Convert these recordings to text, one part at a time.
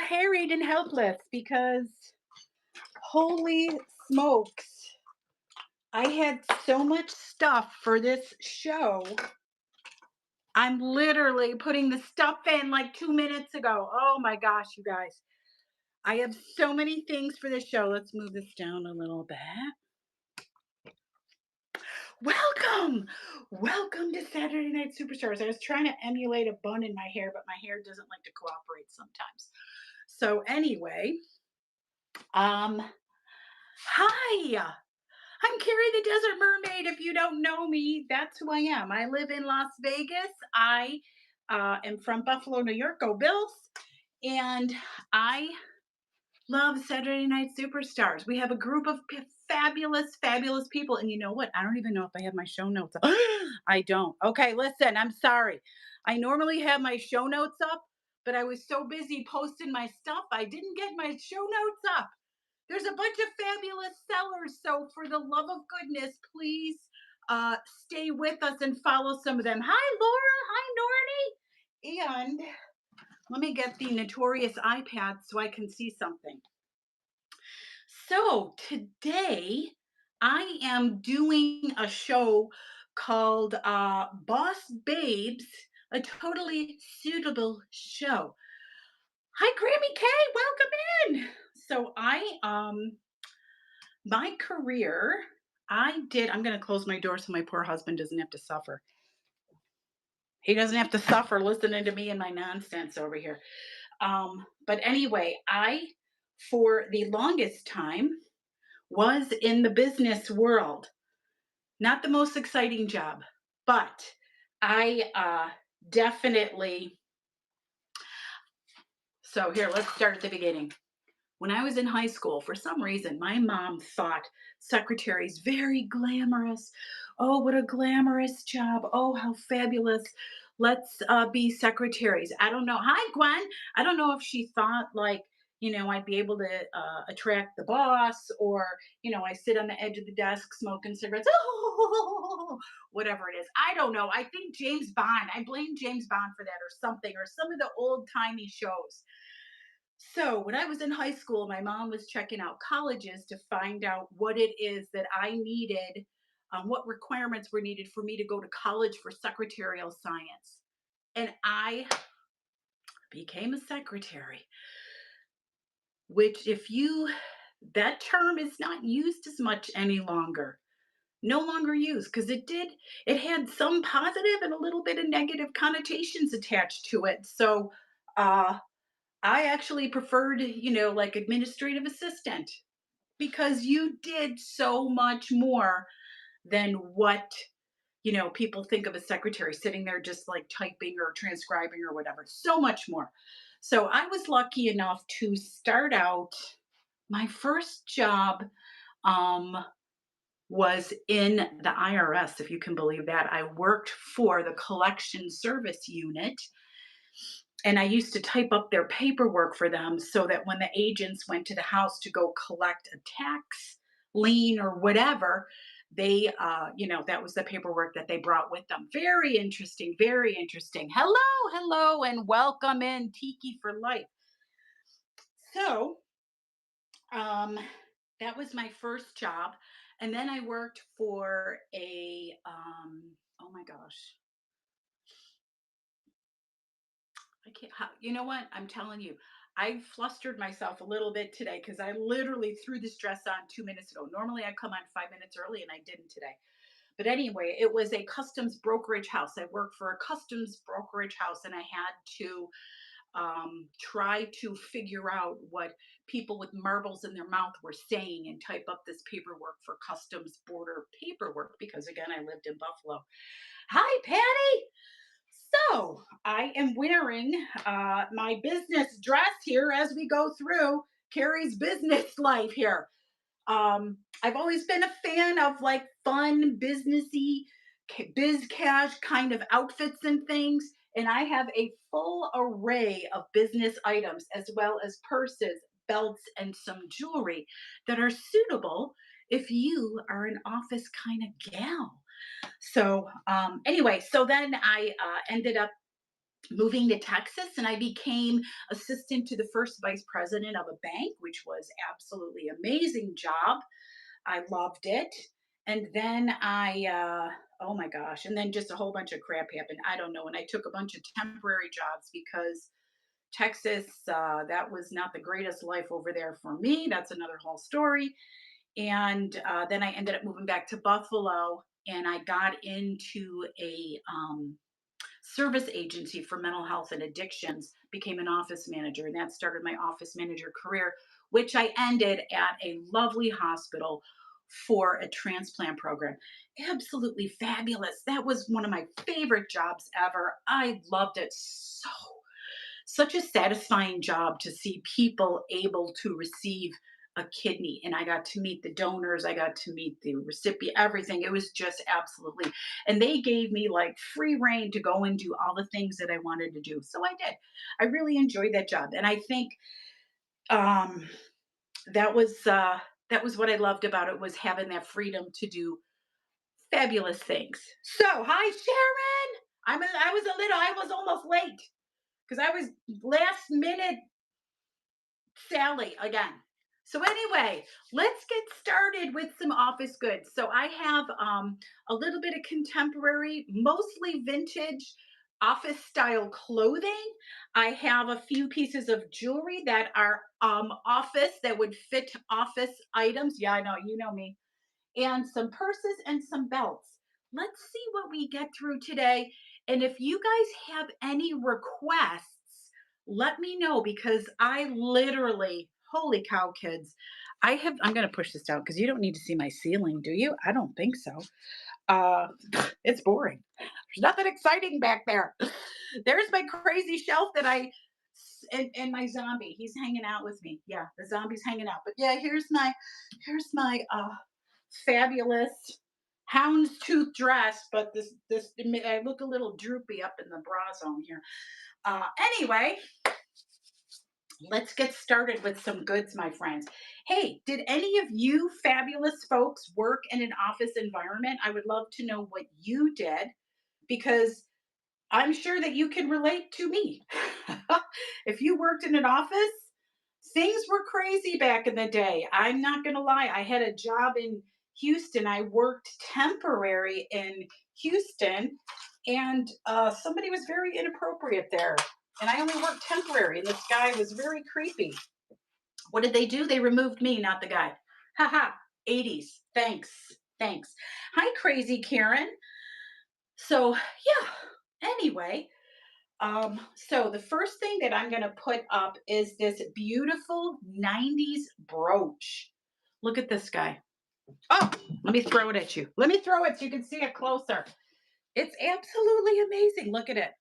harried and helpless because holy smokes, I had so much stuff for this show. I'm literally putting the stuff in like 2 minutes ago. Oh my gosh, you guys. I have so many things for this show. Let's move this down a little bit. Welcome! Welcome to Saturday Night Superstars. I was trying to emulate a bun in my hair, but my hair doesn't like to cooperate sometimes. So anyway, um, hi. I'm Carrie the Desert Mermaid. If you don't know me, that's who I am. I live in Las Vegas. I am from Buffalo, New York. Go Bills. And I love Saturday Night Superstars. We have a group of fabulous, fabulous people. And you know what? I don't even know if I have my show notes up. I don't. Okay, listen, I'm sorry. I normally have my show notes up, but I was so busy posting my stuff, I didn't get my show notes up. There's a bunch of fabulous sellers. So for the love of goodness, please stay with us and follow some of them. Hi, Laura. Hi, Nornie. And let me get the notorious iPad so I can see something. So today I am doing a show called Boss Babes, a totally suitable show. Hi, Grammy K, welcome in. So my career, I'm going to close my door so my poor husband doesn't have to suffer. He doesn't have to suffer listening to me and my nonsense over here. But anyway, for the longest time, was in the business world. Not the most exciting job, but I definitely. So here, let's start at the beginning. When I was in high school, for some reason, my mom thought secretaries very glamorous. Oh, what a glamorous job. Oh, how fabulous. Let's be secretaries. I don't know. Hi, Gwen. I don't know if she thought I'd be able to attract the boss or, I sit on the edge of the desk smoking cigarettes. Oh, whatever it is. I don't know. I think James Bond, I blame James Bond for that or something, or some of the old timey shows. So when I was in high school, my mom was checking out colleges to find out what it is that I needed, what requirements were needed for me to go to college for secretarial science. And I became a secretary, which that term is not used as much any longer. No longer used because it had some positive and a little bit of negative connotations attached to it. So, I actually preferred, like administrative assistant because you did so much more than what, people think of as secretary sitting there just like typing or transcribing or whatever. So much more. So I was lucky enough to start out my first job um, was in the IRS, if you can believe that. I worked for the collection service unit and I used to type up their paperwork for them so that when the agents went to the house to go collect a tax lien or whatever, that was the paperwork that they brought with them. Very interesting, very interesting. Hello, and welcome in Tiki for Life. So, that was my first job. And then I worked for oh my gosh, I can't. You know what? I'm telling you, I flustered myself a little bit today because I literally threw this dress on 2 minutes ago. Normally, I come on 5 minutes early, and I didn't today. But anyway, it was a customs brokerage house. I worked for a customs brokerage house, and I had to try to figure out what people with marbles in their mouth were saying and type up this paperwork for customs border paperwork because, again, I lived in Buffalo. Hi, Patty. So I am wearing my business dress here as we go through Carrie's business life here. I've always been a fan of like fun, businessy, biz cash kind of outfits and things. And I have a full array of business items as well as purses, belts, and some jewelry that are suitable if you are an office kind of gal. So anyway, so then I ended up moving to Texas, and I became assistant to the first vice president of a bank, which was absolutely amazing job. I loved it. And then oh my gosh, and then just a whole bunch of crap happened. I don't know. And I took a bunch of temporary jobs because Texas, that was not the greatest life over there for me. That's another whole story. And then I ended up moving back to Buffalo, and I got into a service agency for mental health and addictions, became an office manager, and that started my office manager career, which I ended at a lovely hospital for a transplant program. Absolutely fabulous. That was one of my favorite jobs ever. I loved it so. Such a satisfying job to see people able to receive a kidney, and I got to meet the donors, I got to meet the recipient, everything. It was just absolutely, and they gave me like free reign to go and do all the things that I wanted to do. So I did. I really enjoyed that job, and I think um that was what I loved about it, was having that freedom to do fabulous things. So, hi Sharon. I was almost late because I was last minute Sally again. So anyway, let's get started with some office goods. So I have a little bit of contemporary, mostly vintage office style clothing. I have a few pieces of jewelry that are office, that would fit office items. Yeah, I know, you know me, and some purses and some belts. Let's see what we get through today. And if you guys have any requests, let me know, because I literally, holy cow, kids, I'm going to push this down because you don't need to see my ceiling, do you? I don't think so. Uh, it's boring. There's nothing exciting back there. There's my crazy shelf that and my zombie. He's hanging out with me. Yeah, the zombie's hanging out. But yeah, here's my fabulous houndstooth dress, but this I look a little droopy up in the bra zone here. Anyway, let's get started with some goods, my friends. Hey, did any of you fabulous folks work in an office environment? I would love to know what you did, because I'm sure that you can relate to me. If you worked in an office, things were crazy back in the day. I'm not going to lie. I had a job in Houston. I worked temporary in Houston, and somebody was very inappropriate there. And I only worked temporary, and this guy was very creepy. What did they do? They removed me, not the guy. Haha, 80s. Thanks. Thanks. Hi, crazy Karen. So, yeah, anyway, so the first thing that I'm going to put up is this beautiful 90s brooch. Look at this guy. Oh, let me throw it at you. Let me throw it so you can see it closer. It's absolutely amazing. Look at it.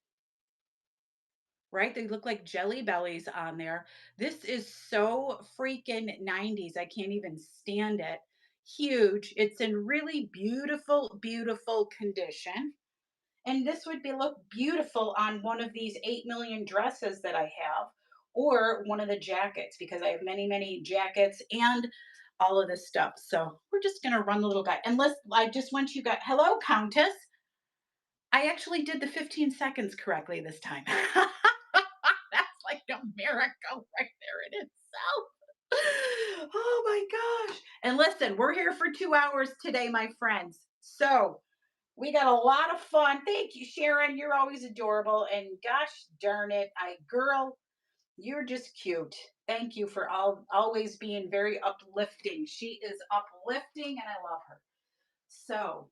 Right? They look like jelly bellies on there. This is so freaking 90s. I can't even stand it. Huge. It's in really beautiful, beautiful condition. And this would be look beautiful on one of these 8 million dresses that I have, or one of the jackets, because I have many, many jackets and all of this stuff. So we're just going to run the little guy. And I just want you guys, hello, Countess. I actually did the 15 seconds correctly this time. That's like a miracle right there in itself. Oh my gosh. And listen, we're here for 2 hours today, my friends. So we got a lot of fun. Thank you, Sharon. You're always adorable. And gosh darn it, girl, you're just cute. Thank you for always being very uplifting. She is uplifting, and I love her. So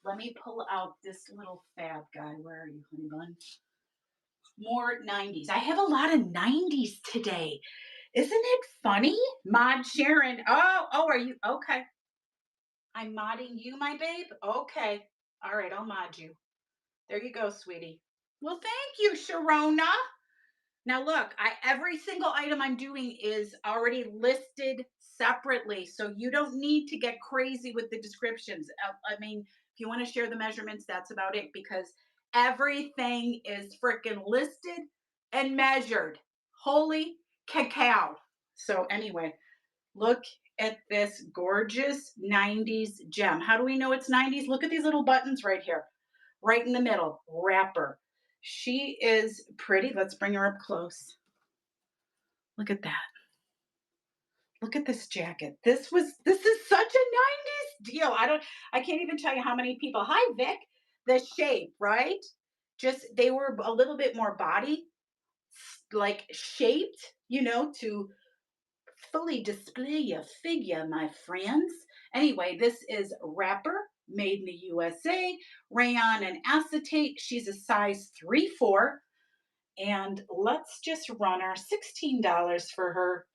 let me pull out this little fab guy. Where are you, honey bun? More 90s. I have a lot of 90s today. Isn't it funny? Mod Sharon. Oh, are you okay? I'm modding you, my babe. Okay. All right, I'll mod you. There you go, sweetie. Well, thank you, Sharona. Now look, every single item I'm doing is already listed separately, so you don't need to get crazy with the descriptions. I mean, if you want to share the measurements, that's about it, because everything is freaking listed and measured. Holy cacao. So anyway, look at this gorgeous 90s gem. How do we know it's 90s? Look at these little buttons right here, right in the middle, wrapper. She is pretty. Let's bring her up close. Look at that. Look at this jacket. This is such a 90s deal. I can't even tell you how many people. Hi Vic. The shape, right? Just they were a little bit more body like shaped, to fully display your figure, my friends. Anyway, this is wrapper made in the USA, rayon and acetate. She's a size 3-4. And let's just run our $16 for her.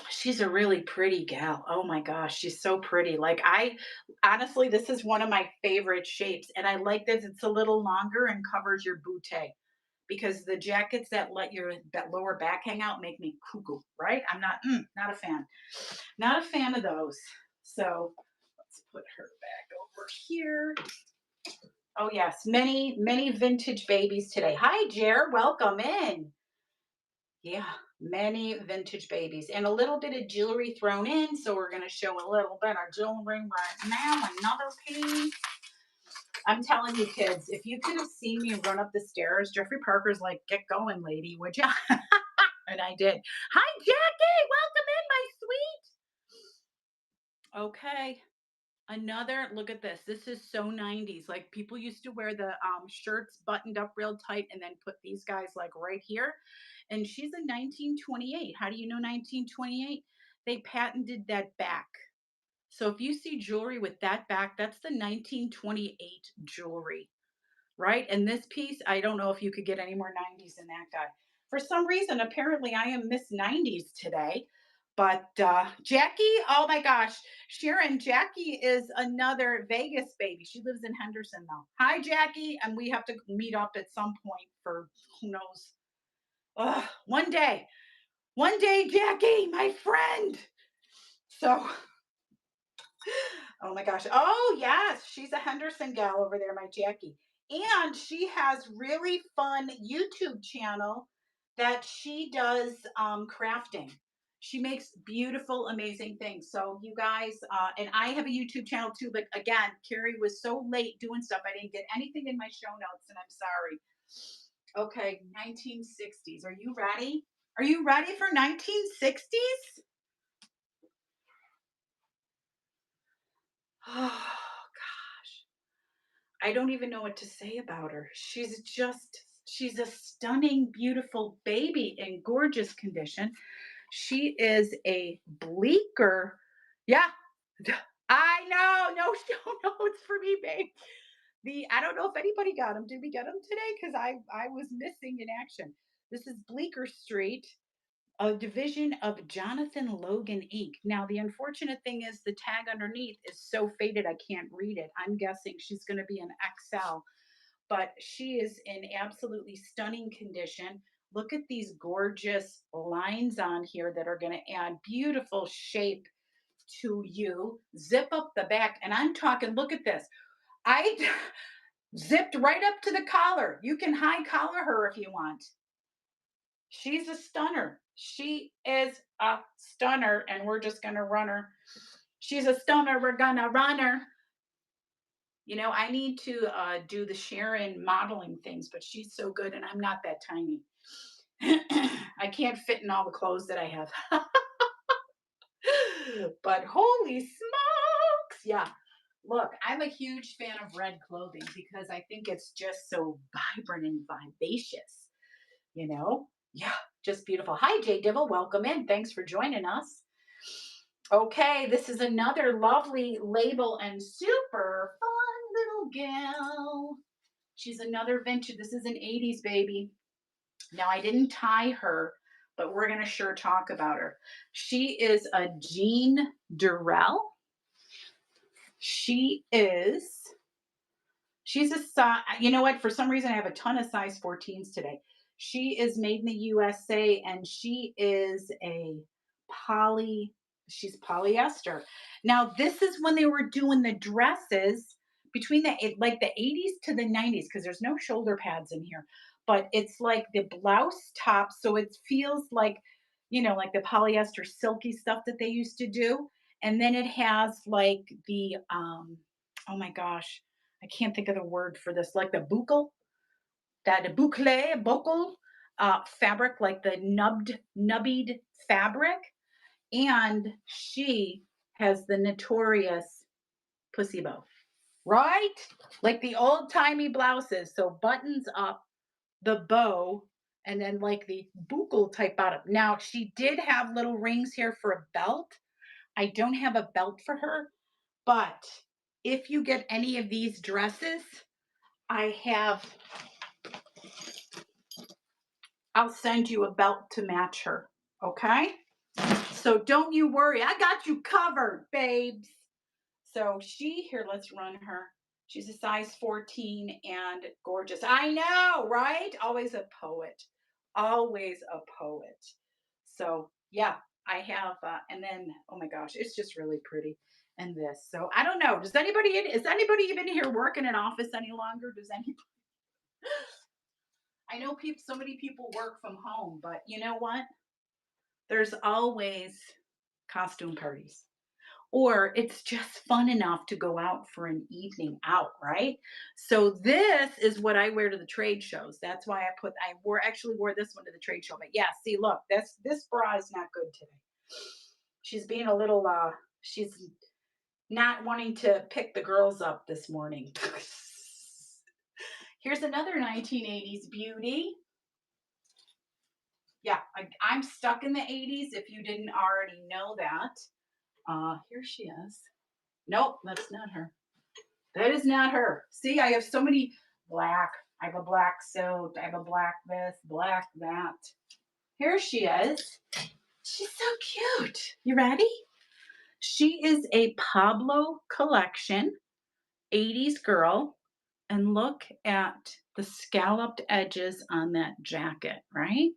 She's a really pretty gal. Oh my gosh, she's so pretty. Like I honestly, this is one of my favorite shapes. And I like that it's a little longer and covers your bootay because the jackets that let your that lower back hang out make me cuckoo, right? I'm not a fan. Not a fan of those. So let's put her back over here. Oh yes, many vintage babies today. Hi Jer, welcome in. Yeah, many vintage babies and a little bit of jewelry thrown in. So we're going to show a little bit of jewelry right now. Another piece. I'm telling you, kids, if you could have seen me run up the stairs, Jeffrey Parker's like, get going, lady, would you? And I did. Hi, Jackie. Welcome in, my sweet. Okay. Another look at this. This is so 90s. Like people used to wear the shirts buttoned up real tight and then put these guys like right here. And she's a 1928. How do you know 1928? They patented that back. So if you see jewelry with that back, that's the 1928 jewelry, right? And this piece, I don't know if you could get any more 90s than that guy. For some reason, apparently I am Miss 90s today. But Jackie, oh my gosh, Sharon, Jackie is another Vegas baby. She lives in Henderson though. Hi, Jackie, and we have to meet up at some point for who knows. One day, Jackie, my friend. So oh my gosh. Oh, yes. She's a Henderson gal over there, my Jackie. And she has really fun YouTube channel that she does crafting. She makes beautiful, amazing things. So you guys, and I have a YouTube channel too, but again, Carrie was so late doing stuff. I didn't get anything in my show notes and I'm sorry. Okay, 1960s. Are you ready? Are you ready for 1960s? Oh, I don't even know what to say about her. She's a stunning, beautiful baby in gorgeous condition. She is a bleaker. Yeah, I know. No show notes for me, babe. I don't know if anybody got them. Did we get them today? Because I was missing in action. This is Bleecker Street, a division of Jonathan Logan Inc. Now, the unfortunate thing is the tag underneath is so faded I can't read it. I'm guessing she's going to be an XL, but she is in absolutely stunning condition. Look at these gorgeous lines on here that are going to add beautiful shape to you. Zip up the back, and I'm talking, look at this. I zipped right up to the collar. You can high collar her if you want. She's a stunner. She is a stunner, and we're just going to run her. She's a stunner. We're going to run her. I need to do the Sharon modeling things, but she's so good, and I'm not that tiny. I can't fit in all the clothes that I have. But holy smokes. Yeah. Look, I'm a huge fan of red clothing because I think it's just so vibrant and vivacious, you know? Yeah, just beautiful. Hi, Jay Dibble. Welcome in. Thanks for joining us. Okay, this is another lovely label and super fun little gal. She's another vintage. This is an 80s baby. Now, I didn't tie her, but we're going to sure talk about her. She is a Jean Durrell. She is She's a size, you know what? For some reason, I have a ton of size 14s today. She is made in the USA and she is a poly, she's polyester. Now, this is when they were doing the dresses between like the 80s to the 90s, because there's no shoulder pads in here, but it's like the blouse top. So it feels like, like the polyester silky stuff that they used to do. And then it has like oh my gosh, I can't think of the word for this, like the buckle. that buckle fabric, like the nubbied fabric. And she has the notorious pussy bow, right? Like the old timey blouses. So buttons up, the bow, and then like the buckle type bottom. Now, she did have little rings here for a belt. I don't have a belt for her, but if you get any of these dresses, I have, I'll send you a belt to match her. Okay? So don't you worry. I got you covered, babes. So here, let's run her. She's a size 14 and gorgeous. I know, right? Always a poet. Always a poet. So yeah, I have, and then, oh my gosh, it's just really pretty. And this. So I don't know. Is anybody even here working in office any longer? Does anybody? I know people, so many people work from home, but you know what? There's always costume parties. Or it's just fun enough to go out for an evening out, right? So this is what I wear to the trade shows. That's why I actually wore this one to the trade show. But yeah, see, look, this bra is not good today. She's being a little she's not wanting to pick the girls up this morning. Here's another 1980s beauty. Yeah, I'm stuck in the 80s if you didn't already know that. Here she is. Nope, that's not her. That is not her. See, I have so many black. I have a black suit. I have a black this, black that. Here she is. She's so cute. You ready? She is a Pablo collection, 80s girl. And look at the scalloped edges on that jacket, right?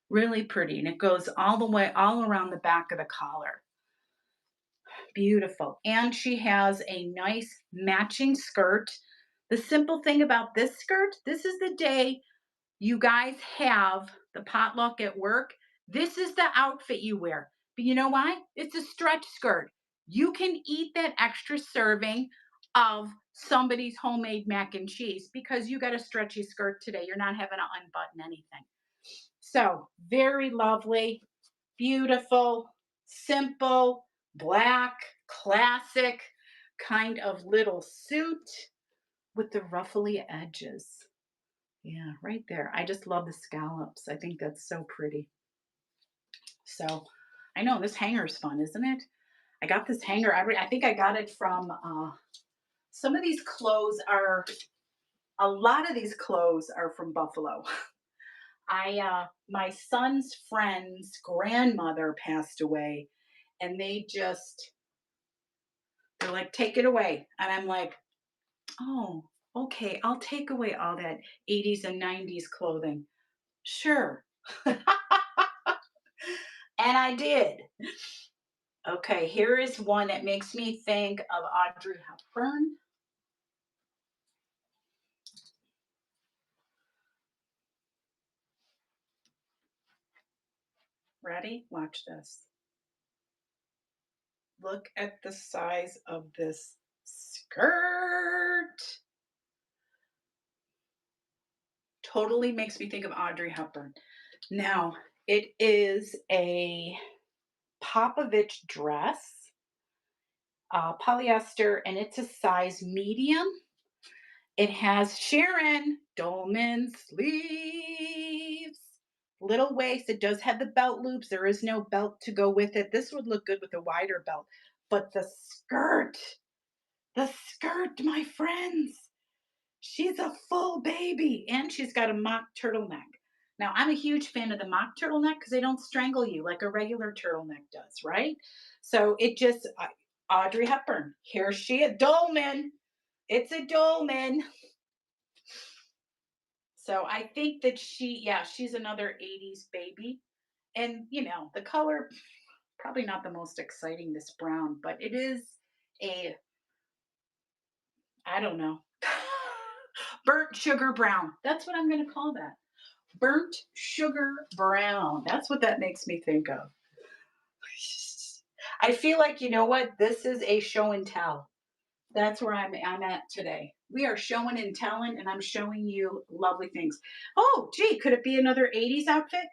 Really pretty. And it goes all the way, all around the back of the collar. Beautiful. And she has a nice matching skirt. The simple thing about this skirt, this is the day you guys have the potluck at work. This is the outfit you wear. But you know why? It's a stretch skirt. You can eat that extra serving of somebody's homemade mac and cheese because you got a stretchy skirt today. You're not having to unbutton anything. So, very lovely, beautiful, simple, black, classic kind of little suit with the ruffly edges. Yeah, right there. I just love the scallops. I think that's so pretty. So I know this hanger is fun, isn't it? I got this hanger. I think I got it from some of these clothes are, a lot of these clothes are from Buffalo. My son's friend's grandmother passed away, and they're like, take it away. And I'm like, oh, okay, I'll take away all that 80s and 90s clothing. Sure. And I did. Okay, here is one that makes me think of Audrey Hepburn. Ready? Watch this. Look at the size of this skirt. Totally makes me think of Audrey Hepburn. Now, it is a Popovich dress, polyester, and it's a size medium. It has Sharon Dolman sleeves, little waist. It does have the belt loops. There is no belt to go with it. This would look good with a wider belt. But the skirt, my friends, she's a full baby. And she's got a mock turtleneck. Now, I'm a huge fan of the mock turtleneck because they don't strangle you like a regular turtleneck does, right? So it just, Audrey Hepburn, here she is, Dolman. It's a Dolman. So I think that she's another 80s baby. And, the color, probably not the most exciting, this brown, but it is a, I don't know, burnt sugar brown. That's what I'm going to call that. Burnt sugar brown. That's what that makes me think of. I feel like, you know what? This is a show and tell. That's where I'm at today. We are showing and telling, and I'm showing you lovely things. Oh, gee, could it be another 80s outfit?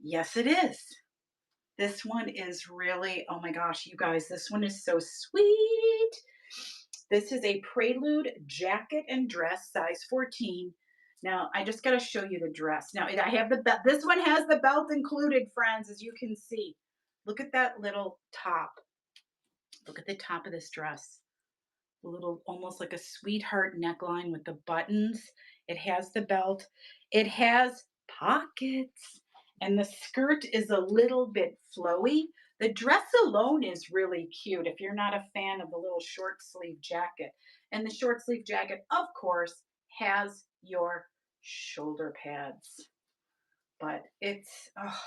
Yes, it is. This one is really, oh my gosh, you guys, this one is so sweet. This is a Prelude jacket and dress, size 14. Now, I just got to show you the dress. Now, I have the belt. This one has the belt included, friends, as you can see. Look at that little top. Look at the top of this dress. A little, almost like a sweetheart neckline with the buttons. It has the belt. It has pockets. And the skirt is a little bit flowy. The dress alone is really cute if you're not a fan of the little short sleeve jacket. And the short sleeve jacket, of course, has your shoulder pads. But it's, oh,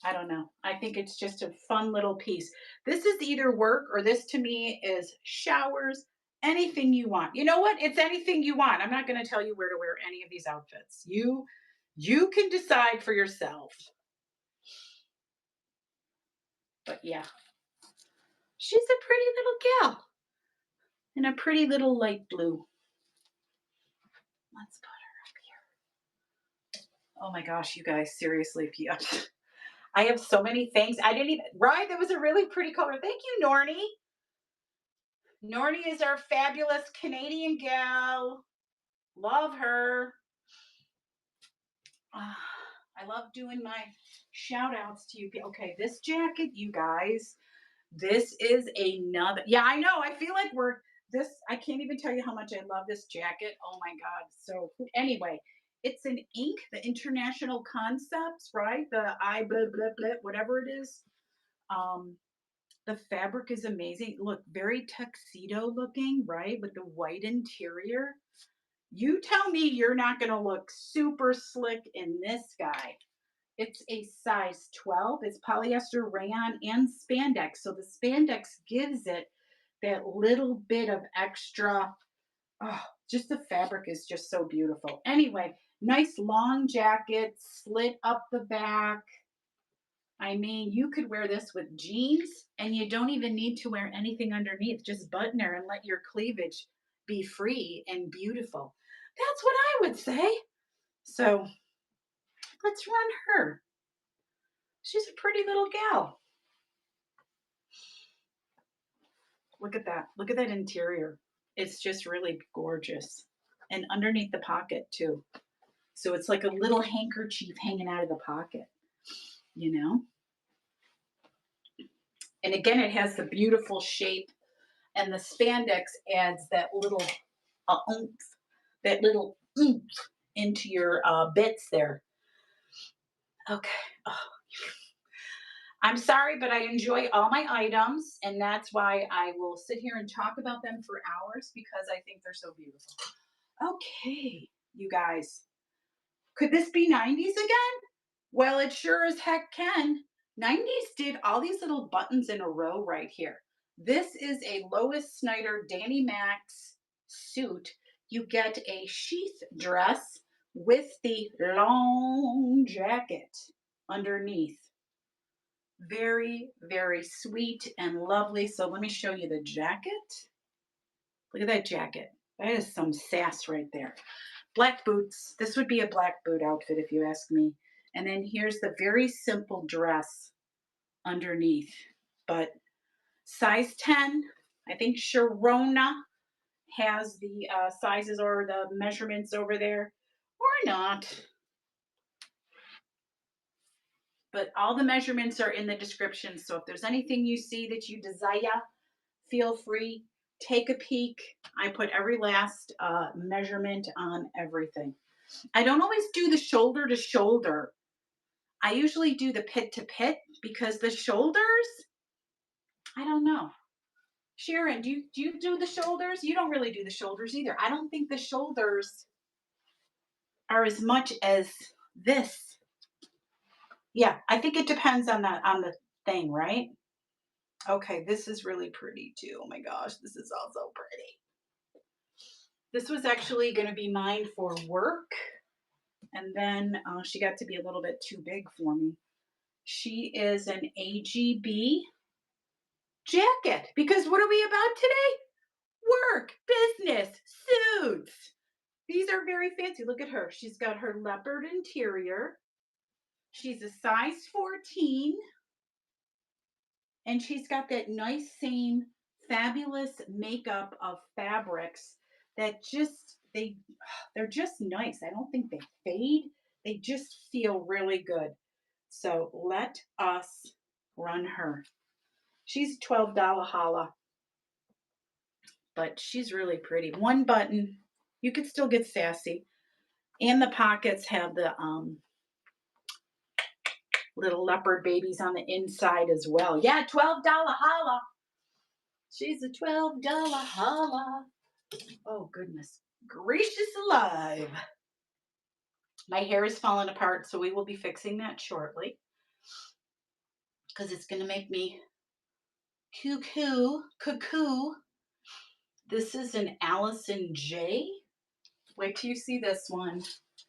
I don't know. I think it's just a fun little piece. This is either work or this to me is showers, anything you want. You know what? It's anything you want. I'm not going to tell you where to wear any of these outfits. You can decide for yourself. But yeah, she's a pretty little gal in a pretty little light blue. Let's put her up here. Oh my gosh, you guys, seriously, if you I have so many things. I didn't even, right? That was a really pretty color. Thank you, Nornie. Nornie is our fabulous Canadian gal. Love her. I love doing my shout outs to you. Okay, this jacket, you guys, this is another. Yeah, I know. I feel like we're this. I can't even tell you how much I love this jacket. Oh my God. So, anyway, it's an ink, the international concepts, right? The I blah, blah, blah, whatever it is. Um, The fabric is amazing. Look, very tuxedo looking, right? With the white interior. You tell me you're not going to look super slick in this guy. It's a size 12. It's polyester rayon and spandex. So the spandex gives it that little bit of extra. Oh, just the fabric is just so beautiful. Anyway, nice long jacket, slit up the back. I mean, you could wear this with jeans and you don't even need to wear anything underneath. Just button her and let your cleavage be free and beautiful. That's what I would say. So let's run her. She's a pretty little gal. Look at that. Look at that interior. It's just really gorgeous. And underneath the pocket, too. So it's like a little handkerchief hanging out of the pocket, you know? And again, it has the beautiful shape, and the spandex adds that little oomph, that little oomph into your bits there. Okay. Oh, I'm sorry, but I enjoy all my items, and that's why I will sit here and talk about them for hours because I think they're so beautiful. Okay, you guys, could this be 90s again? Well, it sure as heck can. 90s did all these little buttons in a row right here. This is a Lois Snyder Danny Max suit. You get a sheath dress with the long jacket underneath. Very, very sweet and lovely. So let me show you the jacket. Look at that jacket. That is some sass right there. Black boots. This would be a black boot outfit if you ask me. And then here's the very simple dress underneath. But size 10, I think Sharona has the sizes or the measurements over there, or not. But all the measurements are in the description. So if there's anything you see that you desire, feel free, take a peek. I put every last measurement on everything. I don't always do the shoulder to shoulder. I usually do the pit to pit because the shoulders, I don't know. Sharon, do you do the shoulders? You don't really do the shoulders either. I don't think the shoulders are as much as this. Yeah, I think it depends on the thing, right? Okay, this is really pretty too. Oh my gosh, this is also pretty. This was actually going to be mine for work, and then she got to be a little bit too big for me. She is an AGB jacket because what are we about today? work, business, suits. These are very fancy. Look at her. She's got her leopard interior. She's a size 14, and she's got that nice same fabulous makeup of fabrics that just they're just nice. I don't think they fade. They just feel really good. So let us run her. She's $12 holla, but she's really pretty. One button. You could still get sassy. And the pockets have the little leopard babies on the inside as well. Yeah, $12 holla. She's a $12 holla. Oh, goodness gracious alive. My hair is falling apart, so we will be fixing that shortly because it's going to make me cuckoo. This is an Allison J. Wait till you see this one.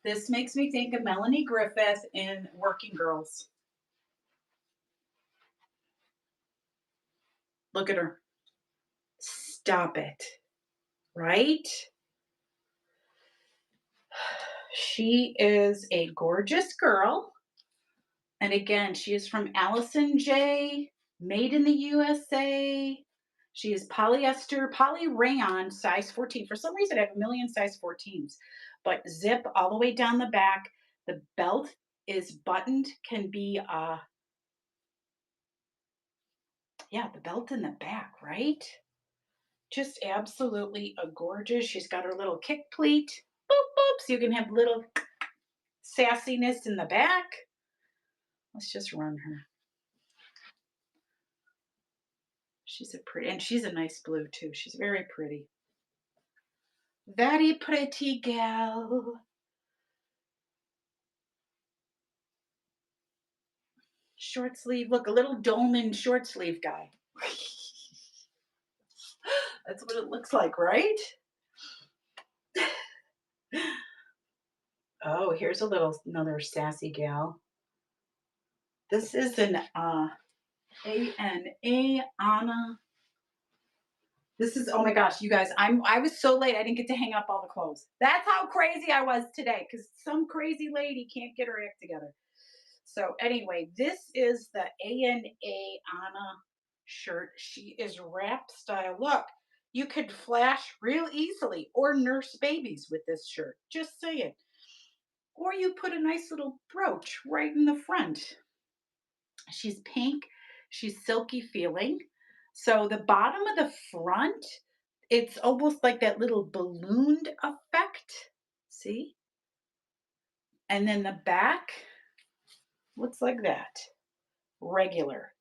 This makes me think of Melanie Griffith in Working Girls. Look at her. Stop it. Right? She is a gorgeous girl. And again, she is from Allison J, made in the USA. She is polyester, poly rayon, size 14. For some reason, I have a million size 14s, but zip all the way down the back. The belt is buttoned, can be, yeah, the belt in the back, right? Just absolutely a gorgeous. She's got her little kick pleat. Boop, boop. So you can have little sassiness in the back. Let's just run her. She's a pretty, and she's a nice blue too. She's very pretty. Very pretty gal. Short sleeve. Look, a little dolman short sleeve guy. That's what it looks like, right? Oh, here's another sassy gal. This is an ANA Anna. This is, oh my gosh, you guys, I was so late I didn't get to hang up all the clothes. That's how crazy I was today because some crazy lady can't get her act together. So anyway, this is the ANA Anna shirt. She is wrap style. Look, you could flash real easily or nurse babies with this shirt. Just saying. Or you put a nice little brooch right in the front. She's pink. She's silky feeling. So the bottom of the front, it's almost like that little ballooned effect. See? And then the back looks like that. Regular.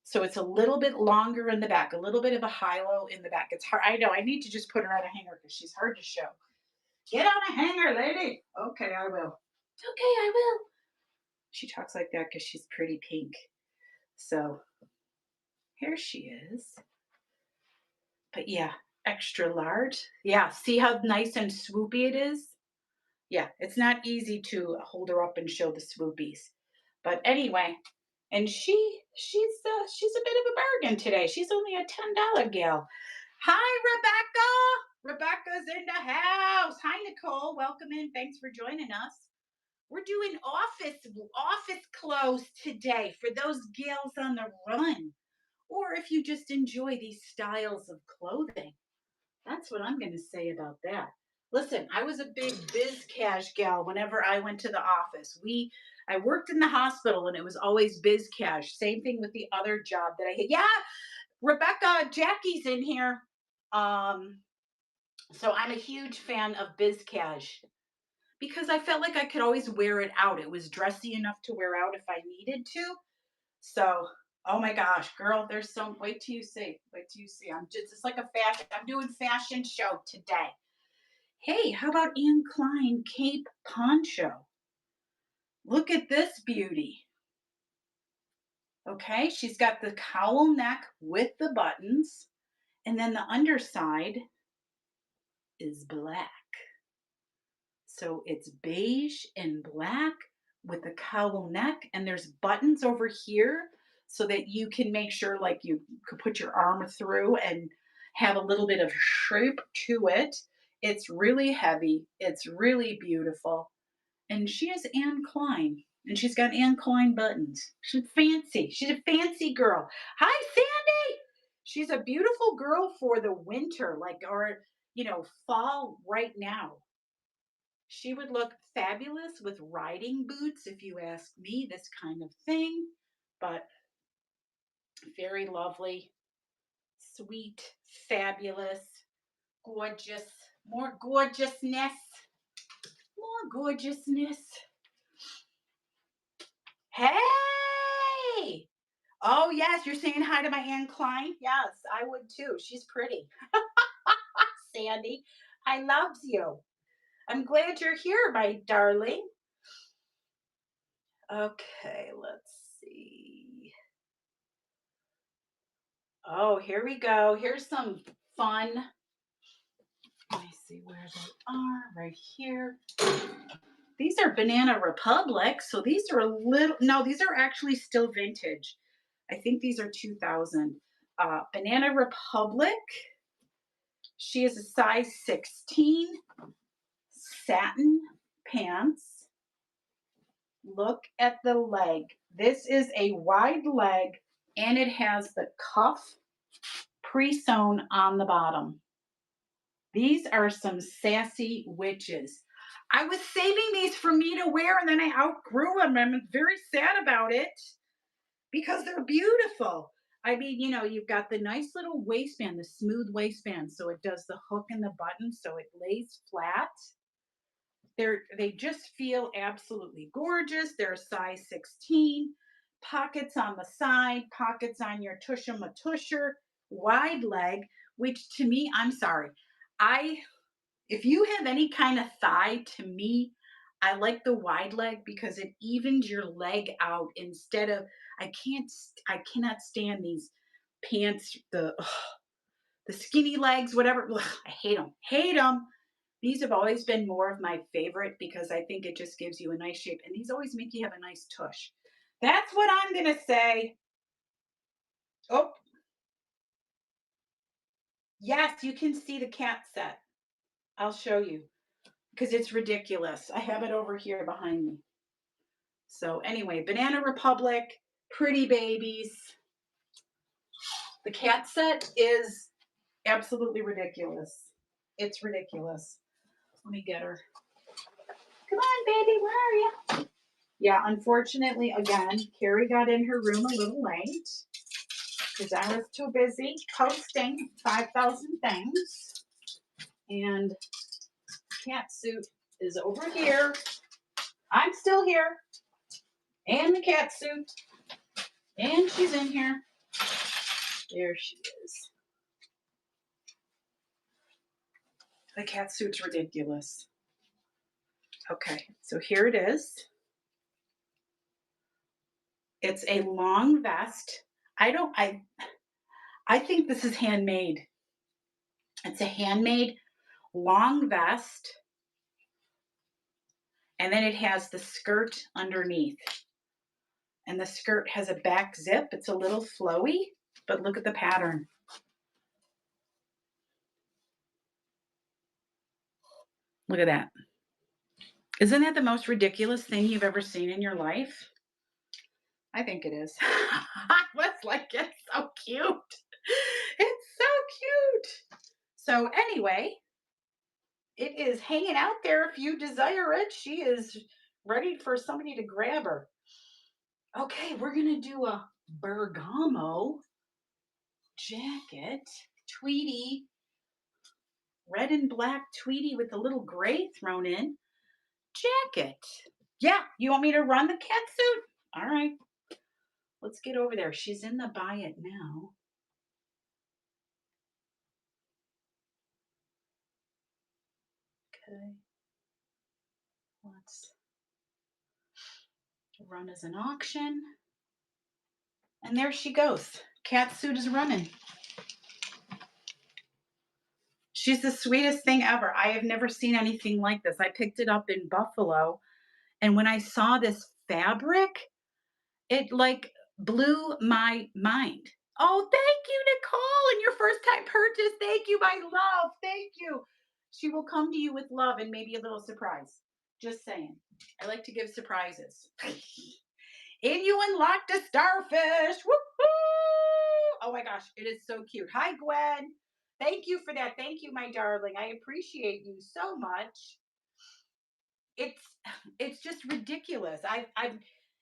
So it's a little bit longer in the back, a little bit of a high-low in the back. It's hard. I know. I need to just put her on a hanger because she's hard to show. Get on a hanger, lady. Okay, I will. Okay, I will. She talks like that because she's pretty pink. So here she is. But yeah, extra large. Yeah, see how nice and swoopy it is? Yeah, it's not easy to hold her up and show the swoopies. But anyway, and she's a bit of a bargain today. She's only a $10 gal. Hi, Rebecca. Rebecca's in the house. Hi, Nicole. Welcome in. Thanks for joining us. We're doing office clothes today for those gals on the run, or if you just enjoy these styles of clothing. That's what I'm going to say about that. Listen, I was a big biz cash gal whenever I went to the office. I worked in the hospital and it was always biz cash. Same thing with the other job that I had. Yeah, Rebecca, Jackie's in here. So I'm a huge fan of biz cash because I felt like I could always wear it out. It was dressy enough to wear out if I needed to. So, oh my gosh, girl, there's some, wait till you see. Wait till you see. It's like a fashion, I'm doing fashion show today. Hey, how about Anne Klein Cape Poncho? Look at this beauty. Okay, she's got the cowl neck with the buttons, and then the underside is black. So it's beige and black with the cowl neck, and there's buttons over here so that you can make sure like you could put your arm through, and have a little bit of shape to it. It's really heavy. It's really beautiful. And she is Anne Klein. And she's got Anne Klein buttons. She's fancy. She's a fancy girl. Hi, Sandy. She's a beautiful girl for the winter, like, or, fall right now. She would look fabulous with riding boots, if you ask me, this kind of thing. But very lovely, sweet, fabulous, gorgeous, more gorgeousness, more gorgeousness. Hey! Oh, yes, you're saying hi to my Anne Klein? Yes, I would too. She's pretty. Sandy, I loves you. I'm glad you're here, my darling. Okay, let's see. Oh, here we go. Here's some fun. Let me see where they are. Right here. These are Banana Republic. So these are a little, no, these are actually still vintage. I think these are 2000. Banana Republic. She is a size 16 satin pants. Look at the leg. This is a wide leg and it has the cuff pre-sewn on the bottom. These are some sassy witches. I was saving these for me to wear and then I outgrew them. I'm very sad about it because they're beautiful. I mean, you've got the nice little waistband, the smooth waistband, so it does the hook and the button, so it lays flat. They just feel absolutely gorgeous. They're a size 16, pockets on the side, pockets on your tusher matusher, wide leg, which to me, I'm sorry. I If you have any kind of thigh, to me, I like the wide leg because it evens your leg out instead of I cannot stand these pants, the skinny legs, whatever. Ugh, I hate them. Hate them. These have always been more of my favorite because I think it just gives you a nice shape, and these always make you have a nice tush. That's what I'm gonna say. Oh, yes, you can see the cat set. I'll show you because it's ridiculous. I have it over here behind me. So anyway, Banana Republic, pretty babies. The cat set is absolutely ridiculous. It's ridiculous. Let me get her. Come on, baby, where are you? Yeah, unfortunately, again, Carrie got in her room a little late because I was too busy posting 5,000 things. And cat suit is over here. I'm still here. And the cat suit. And she's in here. There she is. The cat suit's ridiculous. Okay, so here it is. It's a long vest. I think this is handmade. It's a handmade long vest. And then it has the skirt underneath. And the skirt has a back zip. It's a little flowy, but look at the pattern. Look at that. Isn't that the most ridiculous thing you've ever seen in your life? I think it is. I was like, it's so cute. It's so cute. So anyway, it is hanging out there if you desire it. She is ready for somebody to grab her. Okay, we're going to do a Bergamo jacket, tweedy, red and black tweedy with a little gray thrown in jacket. Yeah, you want me to run the cat suit? All right, let's get over there. She's in the buy it now. Okay, let's run as an auction. And there she goes. Cat suit is running. She's the sweetest thing ever. I have never seen anything like this. I picked it up in Buffalo, and when I saw this fabric, it like blew my mind. Oh, thank you, Nicole, and your first time purchase. Thank you, my love. Thank you. She will come to you with love and maybe a little surprise. Just saying. I like to give surprises. And you unlocked a starfish. Woo-hoo! Oh my gosh, it is so cute. Hi, Gwen. Thank you for that. Thank you, my darling. I appreciate you so much. It's it's just ridiculous. I've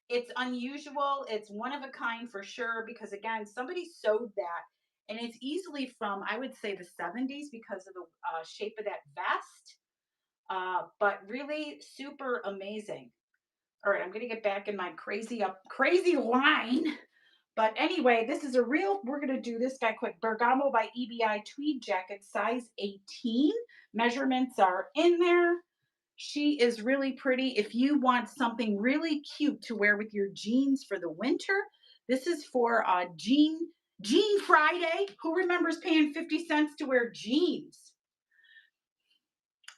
it's unusual. It's one of a kind for sure because again, somebody sewed that and it's easily from I would say the 70s because of the shape of that vest. But really super amazing. All right, I'm gonna get back in my crazy line. But anyway, this is a real. We're gonna do this guy quick. Bergamo by EBI tweed jacket, size 18. Measurements are in there. She is really pretty. If you want something really cute to wear with your jeans for the winter, this is for Jean Friday. Who remembers paying 50 cents to wear jeans?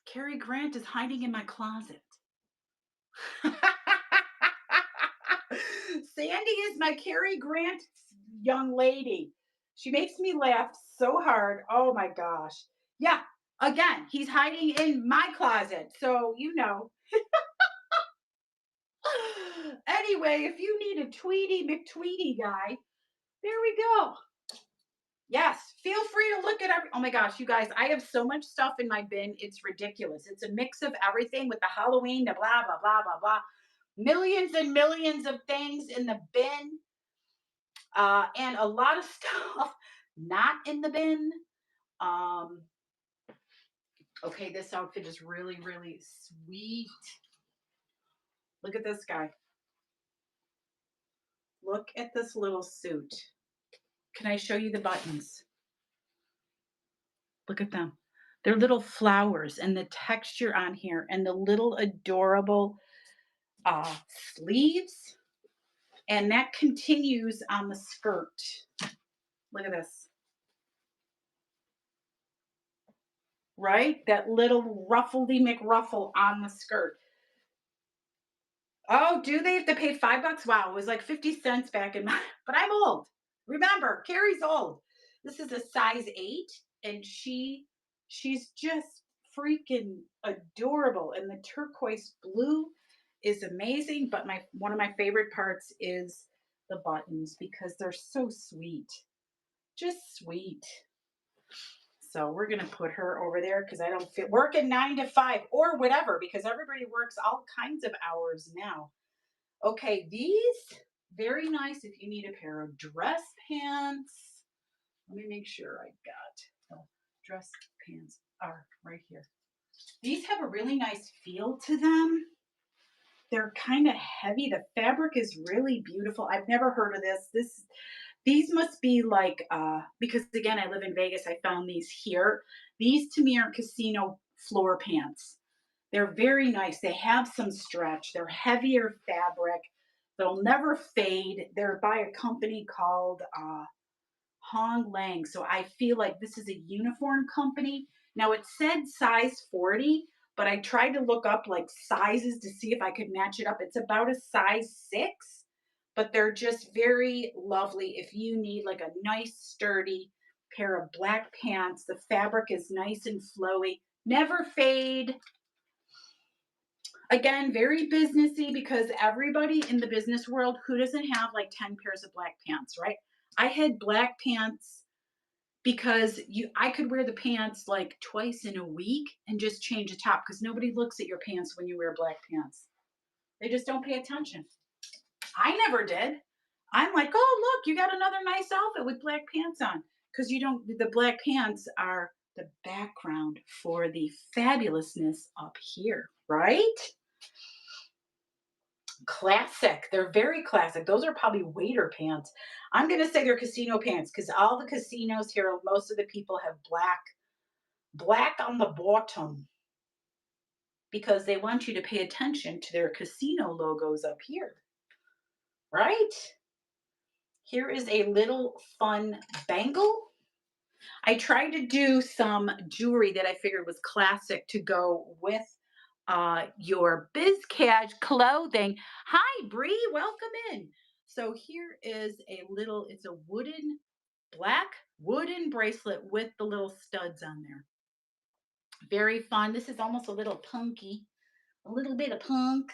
Cary Grant is hiding in my closet. Sandy is my Cary Grant young lady. She makes me laugh so hard. Oh my gosh. Yeah, again, he's hiding in my closet. So, Anyway, if you need a Tweety McTweety guy, there we go. Yes, feel free to look at every. Oh my gosh, you guys, I have so much stuff in my bin. It's ridiculous. It's a mix of everything with the Halloween, the blah, blah, blah, blah, blah. Millions and millions of things in the bin, and a lot of stuff not in the bin. Um, okay, this outfit is really, really sweet. Look at this guy. Look at this little suit. Can I show you the buttons? Look at them. They're little flowers and the texture on here and the little adorable sleeves. And that continues on the skirt. Look at this. Right? That little ruffledy McRuffle on the skirt. Oh, do they have to pay $5? Wow, it was like 50 cents back in my, but I'm old. Remember, Carrie's old. This is a size 8 and she's just freaking adorable and the turquoise blue is amazing, but my one of my favorite parts is the buttons because they're so sweet. Just sweet. So we're gonna put her over there because I don't feel working 9 to 5 or whatever because everybody works all kinds of hours now. Okay, these very nice if you need a pair of dress pants. Let me make sure I got the dress pants are right here. These have a really nice feel to them. They're kind of heavy. The fabric is really beautiful. I've never heard of this. These must be like because again I live in Vegas. I found these here. These to me are casino floor pants. They're very nice. They have some stretch. They're heavier fabric. They'll never fade. They're by a company called Hong Lang. So I feel like this is a uniform company. Now it said size 40, but I tried to look up like sizes to see if I could match it up. It's about a size 6, but they're just very lovely if you need like a nice sturdy pair of black pants. The fabric is nice and flowy, never fade. Again, very businessy because everybody in the business world who doesn't have like 10 pairs of black pants, right? I had black pants because you I could wear the pants like twice in a week and just change the top because nobody looks at your pants when you wear black pants. They just don't pay attention. I never did. I'm like, oh look, you got another nice outfit with black pants on. Because you don't the black pants are the background for the fabulousness up here, right? Classic. They're very classic. Those are probably waiter pants. I'm going to say they're casino pants because all the casinos here, most of the people have black on the bottom because they want you to pay attention to their casino logos up here, right? Here is a little fun bangle. I tried to do some jewelry that I figured was classic to go with your BizCash clothing. Hi, Bree, welcome in. So here is a little, it's a wooden Black wooden bracelet with the little studs on there. Very fun. This is almost a little punky, a little bit of punk.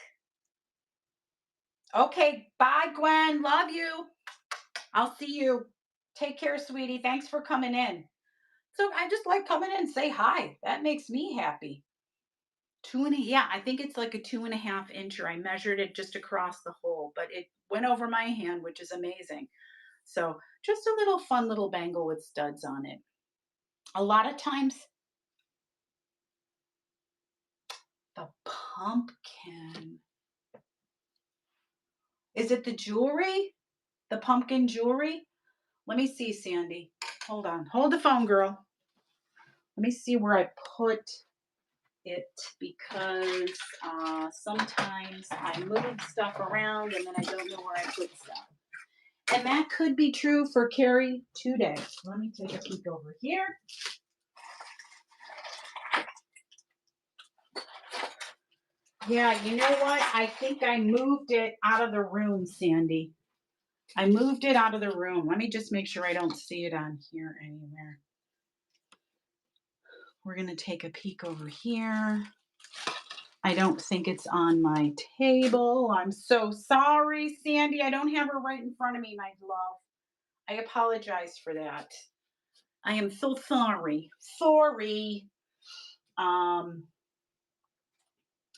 Okay, bye, Gwen. Love you. I'll see you. Take care, sweetie. Thanks for coming in. So I just like coming in and say hi. That makes me happy. Yeah, I think it's like a 2.5 incher. I measured it just across the hole, but it went over my hand, which is amazing. So just a little fun little bangle with studs on it. A lot of times, the pumpkin. Is it the jewelry? The pumpkin jewelry? Let me see, Sandy. Hold on. Hold the phone, girl. Let me see where I put it because sometimes I move stuff around and then I don't know where I put stuff. And that could be true for Carrie today. Let me take a peek over here. Yeah, you know what? I think I moved it out of the room, Sandy. I moved it out of the room. Let me just make sure I don't see it on here anywhere. We're going to take a peek over here. I don't think it's on my table. I'm so sorry, Sandy. I don't have her right in front of me, my love. I apologize for that. I am so sorry. Sorry. Um,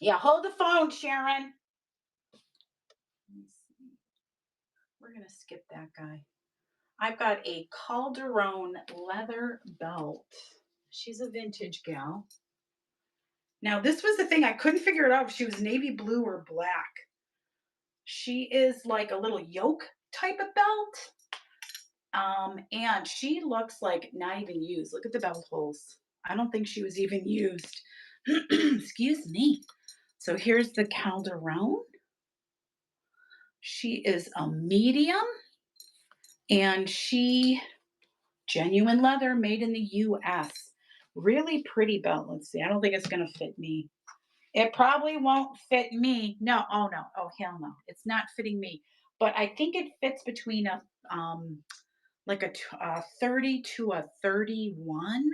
yeah, hold the phone, Sharon. Let me see. We're going to skip that guy. I've got a Calderon leather belt. She's a vintage gal. Now, this was the thing. I couldn't figure it out if she was navy blue or black. She is like a little yoke type of belt. And she looks like not even used. Look at the belt holes. I don't think she was even used. Excuse me. So here's the Calderon. She is a medium and she genuine leather made in the US. Really pretty belt. Let's see. I don't think it's going to fit me. It probably won't fit me. No, oh no. Oh hell no. It's not fitting me. But I think it fits between a like a 30 to a 31,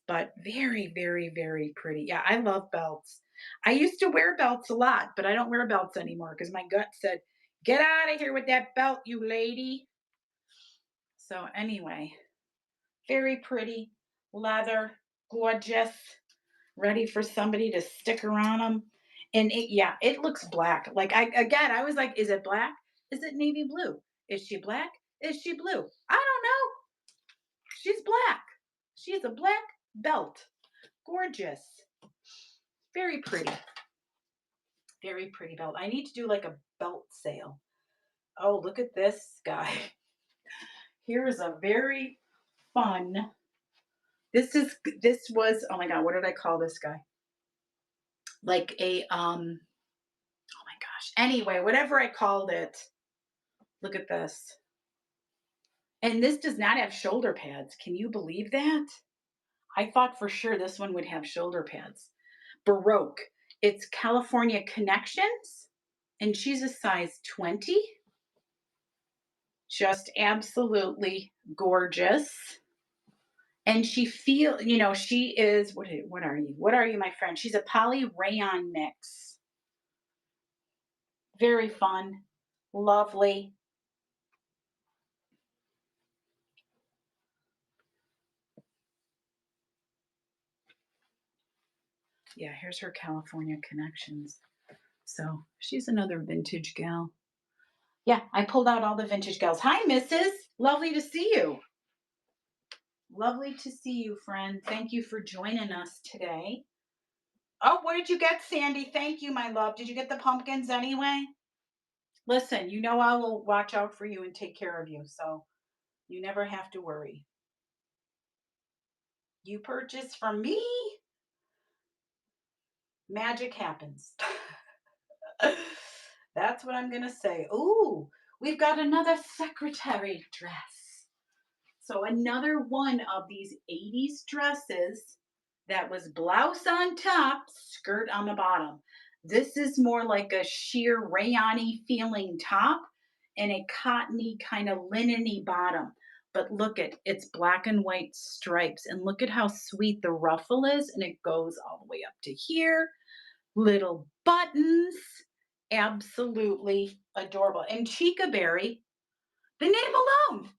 but very, very, very pretty. Yeah, I love belts. I used to wear belts a lot, but I don't wear belts anymore because my gut said, get out of here with that belt, you lady. So, anyway, very pretty, leather, gorgeous, ready for somebody to stick her on them. And yeah, it looks black. Like, I was like, is it black? Is it navy blue? Is she black? Is she blue? I don't know. She's black. She has a black belt. Gorgeous. Very pretty. Very pretty belt. I need to do like a belt sale. Oh, look at this guy. Here is a very fun. This was, oh my god, what did I call this guy? Like a oh my gosh. Anyway, whatever I called it. Look at this. And this does not have shoulder pads. Can you believe that? I thought for sure this one would have shoulder pads. Baroque. It's California Connections, and she's a size 20. Just absolutely gorgeous. And she is, what are you? What are you, my friend? She's a poly rayon mix. Very fun, lovely. Yeah, here's her California Connections. So she's another vintage gal. Yeah, I pulled out all the vintage gals. Hi, Mrs. Lovely to see you. Lovely to see you, friend. Thank you for joining us today. Oh, what did you get, Sandy? Thank you, my love. Did you get the pumpkins anyway? Listen, you know I will watch out for you and take care of you, so you never have to worry. You purchase from me, magic happens. That's what I'm going to say. Ooh, we've got another secretary dress. So another one of these 80s dresses that was blouse on top, skirt on the bottom. This is more like a sheer rayon-y feeling top and a cottony kind of linen-y bottom. but look at it's black and white stripes, and look at how sweet the ruffle is, and it goes all the way up to here. Little buttons, absolutely adorable. And Chica Berry, the name alone.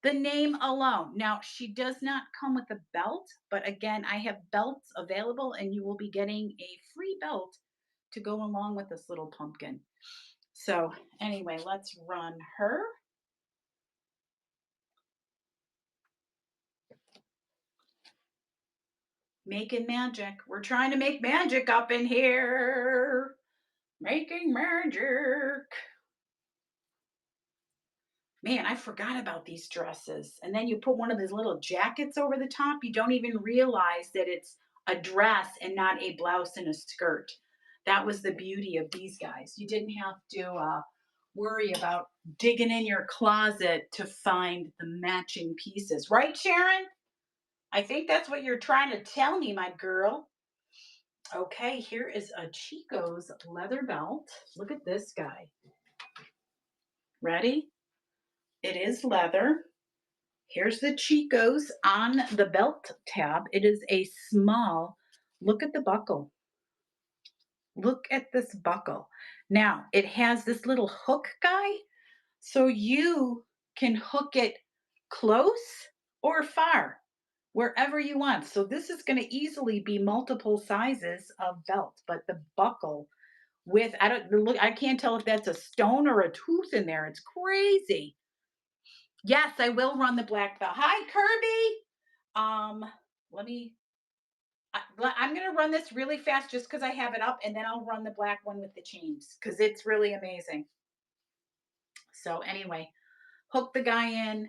The name alone. Now, she does not come with a belt, but again, I have belts available and you will be getting a free belt to go along with this little pumpkin. So, anyway, let's run her. Making magic. We're trying to make magic up in here. Making magic. Man, I forgot about these dresses. And then you put one of those little jackets over the top. You don't even realize that it's a dress and not a blouse and a skirt. That was the beauty of these guys. You didn't have to worry about digging in your closet to find the matching pieces. Right, Sharon? I think that's what you're trying to tell me, my girl. Okay, here is a Chico's leather belt. Look at this guy. Ready? It is leather. Here's the Chico's on the belt tab. It is a small. Look at the buckle. Look at this buckle. Now, it has this little hook guy, so you can hook it close or far, wherever you want. So this is going to easily be multiple sizes of belt, but the buckle with I don't look I can't tell if that's a stone or a tooth in there. It's crazy. Yes, I will run the black belt. Hi, Kirby. Let me. I'm gonna run this really fast just because I have it up, and then I'll run the black one with the chains because it's really amazing. So anyway, hook the guy in.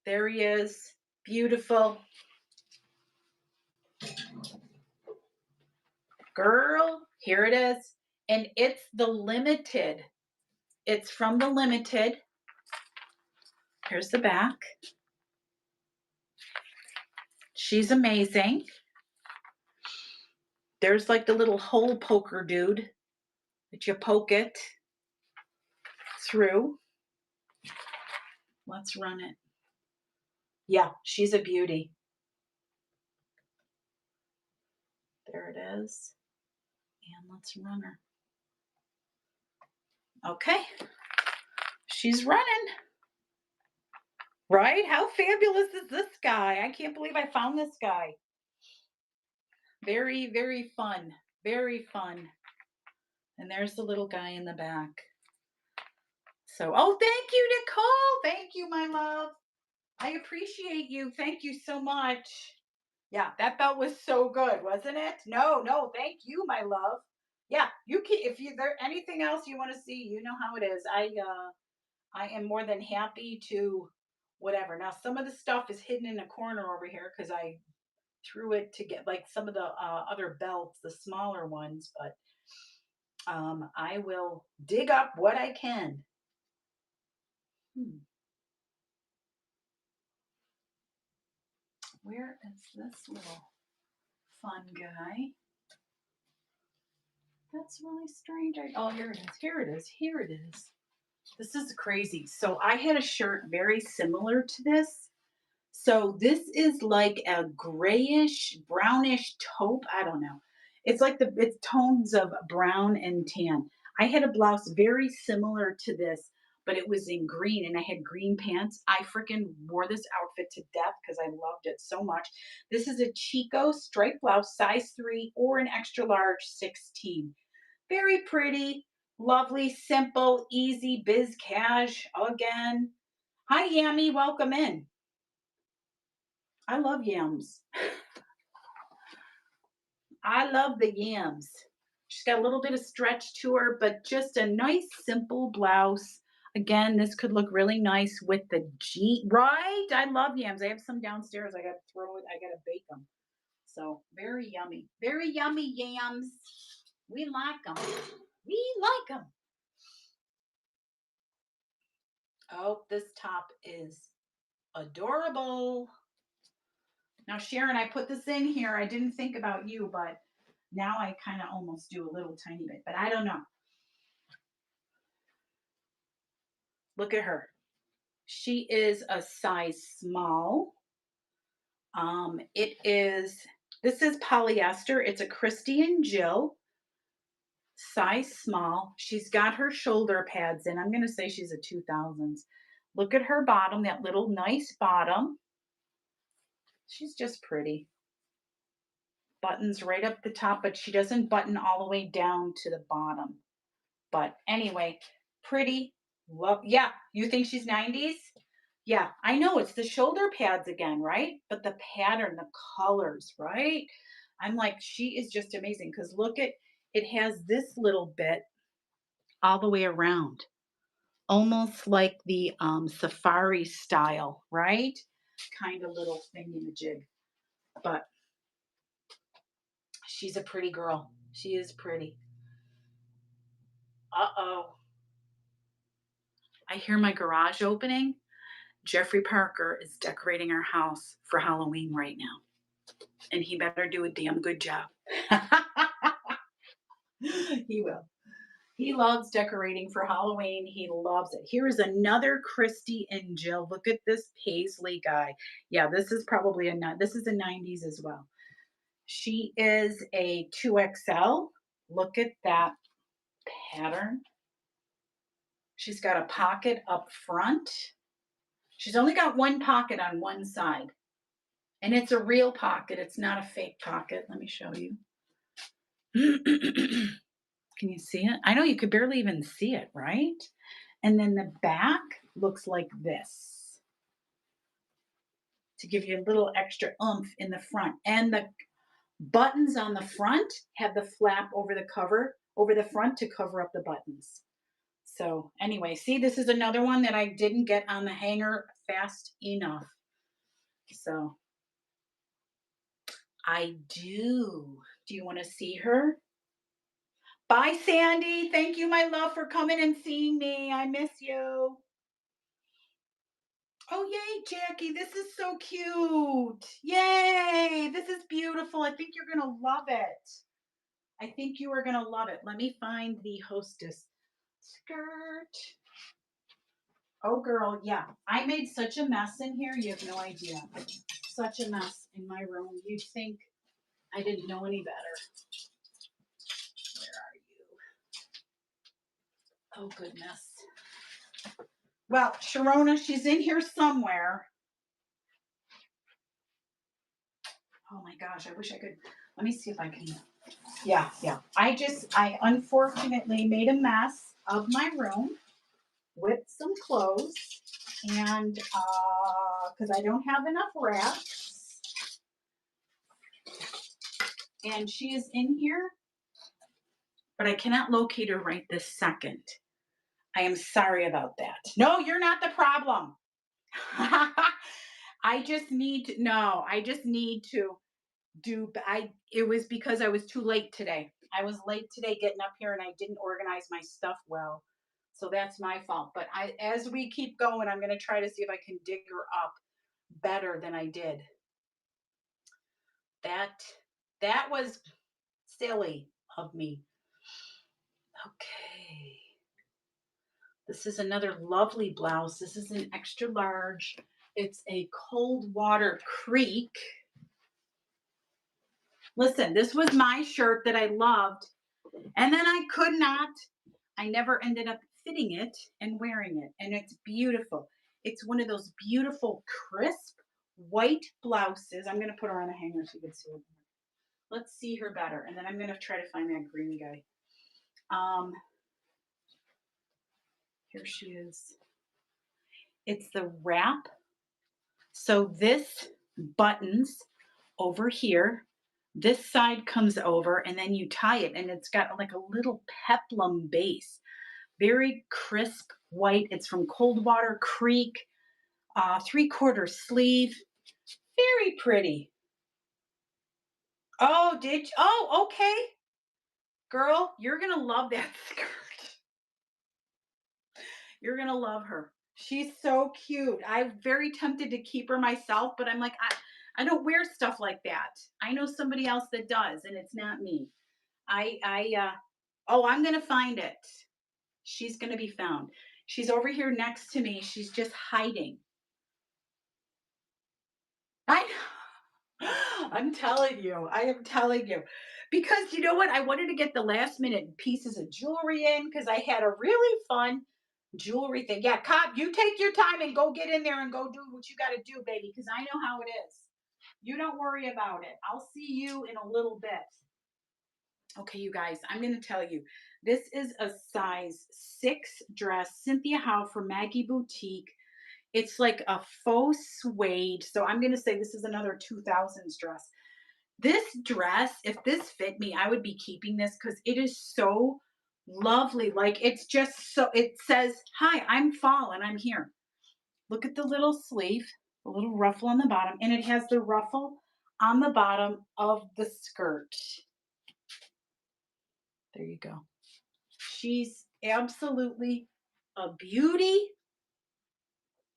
There he is. Beautiful. Girl, here it is. And it's the limited. It's from the limited. Here's the back. She's amazing. There's like the little hole poker dude that you poke it through. Let's run it. Yeah, she's a beauty. There it is. And let's run her. Okay. She's running. Right? How fabulous is this guy? I can't believe I found this guy. Very, very fun. Very fun. And there's the little guy in the back. So, oh, thank you, Nicole. Thank you, my love. I appreciate you. Thank you so much. Yeah, that belt was so good, wasn't it? No, thank you, my love. Yeah, you can if you there anything else you want to see, you know how it is. I am more than happy to whatever. Now some of the stuff is hidden in a corner over here because I threw it to get like some of the other belts, the smaller ones, but I will dig up what I can. Where is this little fun guy? That's really strange. Oh, here it is. Here it is. Here it is. This is crazy. So I had a shirt very similar to this. So this is like a grayish, brownish taupe. I don't know. It's like it's tones of brown and tan. I had a blouse very similar to this, but it was in green and I had green pants. I freaking wore this outfit to death because I loved it so much. This is a Chico striped blouse, size 3 or an extra large 16. Very pretty, lovely, simple, easy, biz cash again. Hi, Yammy, welcome in. I love yams. I love the yams. She's got a little bit of stretch to her, but just a nice, simple blouse. Again, this could look really nice with the jean. Right? I love yams. I have some downstairs. I got to throw it. I got to bake them. So very yummy. Very yummy yams. We like them. We like them. Oh, this top is adorable. Now, Sharon, I put this in here. I didn't think about you, but now I kind of almost do a little tiny bit, but I don't know. Look at her. She is a size small. This is polyester. It's a Christy and Jill, size small. She's got her shoulder pads in. I'm going to say she's a 2000s. Look at her bottom, that little nice bottom. She's just pretty. Buttons right up the top, but she doesn't button all the way down to the bottom. But anyway, pretty. Love. Yeah, you think she's 90s? Yeah, I know it's the shoulder pads again, right? But the pattern, the colors, right? I'm like, she is just amazing because look at it has this little bit all the way around, almost like the safari style, right? Kind of little thingy-majig. But she's a pretty girl. She is pretty. Uh-oh. I hear my garage opening. Jeffrey Parker is decorating our house for Halloween right now, and he better do a damn good job. He will. He loves decorating for Halloween. He loves it. Here is another Christy and Jill. Look at this paisley guy. Yeah, this is probably this is a 90s as well. She is a 2XL. Look at that pattern. She's got a pocket up front. She's only got one pocket on one side. And it's a real pocket. It's not a fake pocket. Let me show you. Can you see it? I know you could barely even see it, right? And then the back looks like this to give you a little extra oomph in the front. And the buttons on the front have the flap over the cover, over the front to cover up the buttons. So anyway, see, this is another one that I didn't get on the hanger fast enough. So I do. Do you want to see her? Bye, Sandy. Thank you, my love, for coming and seeing me. I miss you. Oh, yay, Jackie. This is so cute. Yay. This is beautiful. I think you're going to love it. I think you are going to love it. Let me find the hostess skirt. Oh, girl. Yeah. I made such a mess in here. You have no idea. Such a mess in my room. You'd think I didn't know any better. Where are you? Oh, goodness. Well, Sharona, she's in here somewhere. Oh my gosh, I wish I could. Let me see if I can. Yeah, yeah. I unfortunately made a mess of my room with some clothes, and because I don't have enough racks, and she is in here, but I cannot locate her right this second. I am sorry about that. No, you're not the problem. I just need to, no, I just need to it was because I was too late today. I was late today getting up here and I didn't organize my stuff well. So that's my fault. But as we keep going, I'm going to try to see if I can dig her up better than I did. That was silly of me. Okay. This is another lovely blouse. This is an extra large. It's a cold water creek. Listen, this was my shirt that I loved, and then I never ended up fitting it and wearing it, and it's beautiful. It's one of those beautiful, crisp, white blouses. I'm going to put her on a hanger so you can see her. Let's see her better, and then I'm going to try to find that green guy. Here she is. It's the wrap. So this buttons over here. This side comes over and then you tie it and it's got like a little peplum base. Very crisp white. It's from Coldwater Creek. 3/4 sleeve. Very pretty. Oh, did you? Oh, okay. Girl, you're going to love that skirt. You're going to love her. She's so cute. I'm very tempted to keep her myself, but I'm like, I don't wear stuff like that. I know somebody else that does, and it's not me. I'm going to find it. She's going to be found. She's over here next to me. She's just hiding. I I'm telling you, I am telling you. Because you know what? I wanted to get the last minute pieces of jewelry in because I had a really fun jewelry thing. Yeah, cop, you take your time and go get in there and go do what you got to do, baby, because I know how it is. You don't worry about it. I'll see you in a little bit. Okay, you guys, I'm going to tell you. This is a size 6 dress, Cynthia Howe for Maggie Boutique. It's like a faux suede. So I'm going to say this is another 2000s dress. This dress, if this fit me, I would be keeping this because it is so lovely. Like it's just so, it says, "Hi, I'm fall and I'm here." Look at the little sleeve, a little ruffle on the bottom, and it has the ruffle on the bottom of the skirt. There you go. She's absolutely a beauty.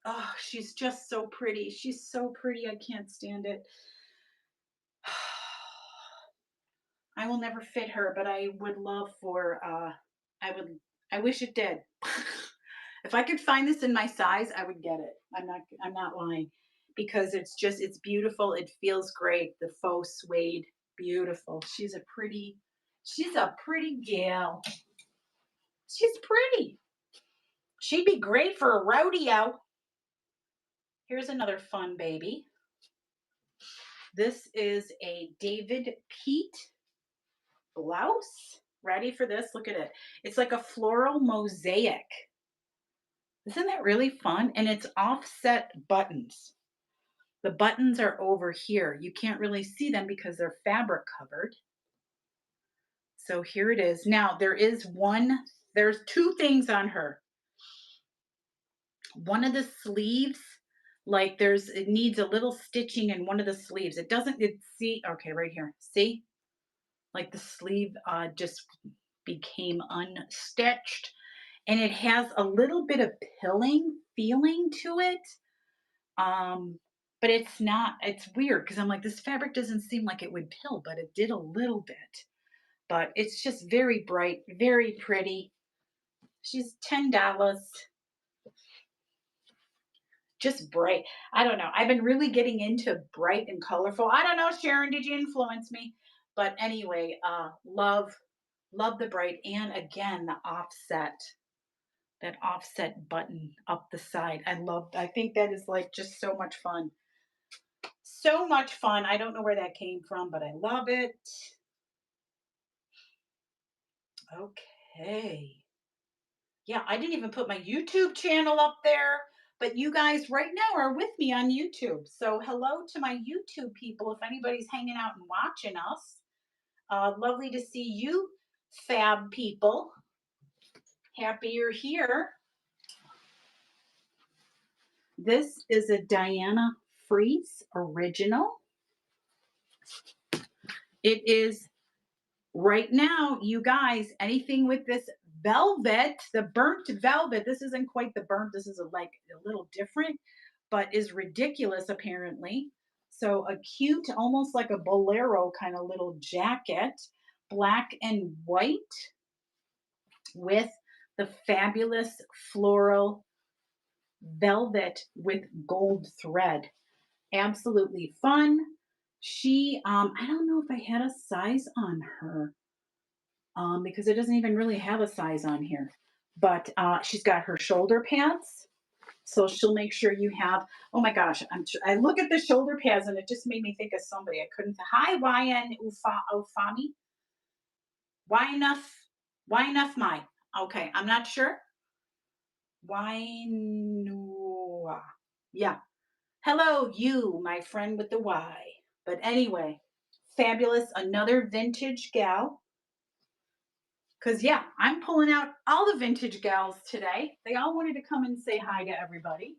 Oh, she's just so pretty. She's so pretty. I can't stand it. I will never fit her, but I would love for I would I wish it did. If I could find this in my size, I would get it. I'm not lying because it's beautiful. It feels great. The faux suede, beautiful. She's a pretty gal. She's pretty. She'd be great for a rodeo. Here's another fun baby. This is a David Pete blouse. Ready for this? Look at it. It's like a floral mosaic. Isn't that really fun? And it's offset buttons. The buttons are over here. You can't really see them because they're fabric covered. So here it is. Now there's two things on her. One of the sleeves, like it needs a little stitching in one of the sleeves. See, okay, right here. See? Like the sleeve just became unstitched and it has a little bit of pilling feeling to it. But it's weird because I'm like, this fabric doesn't seem like it would pill, but it did a little bit. But it's just very bright, very pretty. She's $10. Just bright. I don't know. I've been really getting into bright and colorful. I don't know, Sharon, did you influence me? But anyway, love the bright and again the offset. That offset button up the side. I think that is like just so much fun. So much fun. I don't know where that came from, but I love it. Okay. Yeah, I didn't even put my YouTube channel up there, but you guys right now are with me on YouTube. So hello to my YouTube people if anybody's hanging out and watching us. Lovely to see you, fab people. Happy you're here. This is a Diana Freeze original. It is right now, you guys, anything with this velvet, the burnt velvet, this isn't quite the burnt, this is like a little different, but is ridiculous apparently. So a cute, almost like a bolero kind of little jacket, black and white with the fabulous floral velvet with gold thread. Absolutely fun. I don't know if I had a size on her because it doesn't even really have a size on here. But she's got her shoulder pads. So she'll make sure you have, oh my gosh, I look at the shoulder pads and it just made me think of somebody. I couldn't, hi, YN Ufami. Why enough? Why enough my? Okay, I'm not sure. Why? Yeah. Hello, you, my friend with the Y. But anyway, fabulous. Another vintage gal. Because, yeah, I'm pulling out all the vintage gals today. They all wanted to come and say hi to everybody.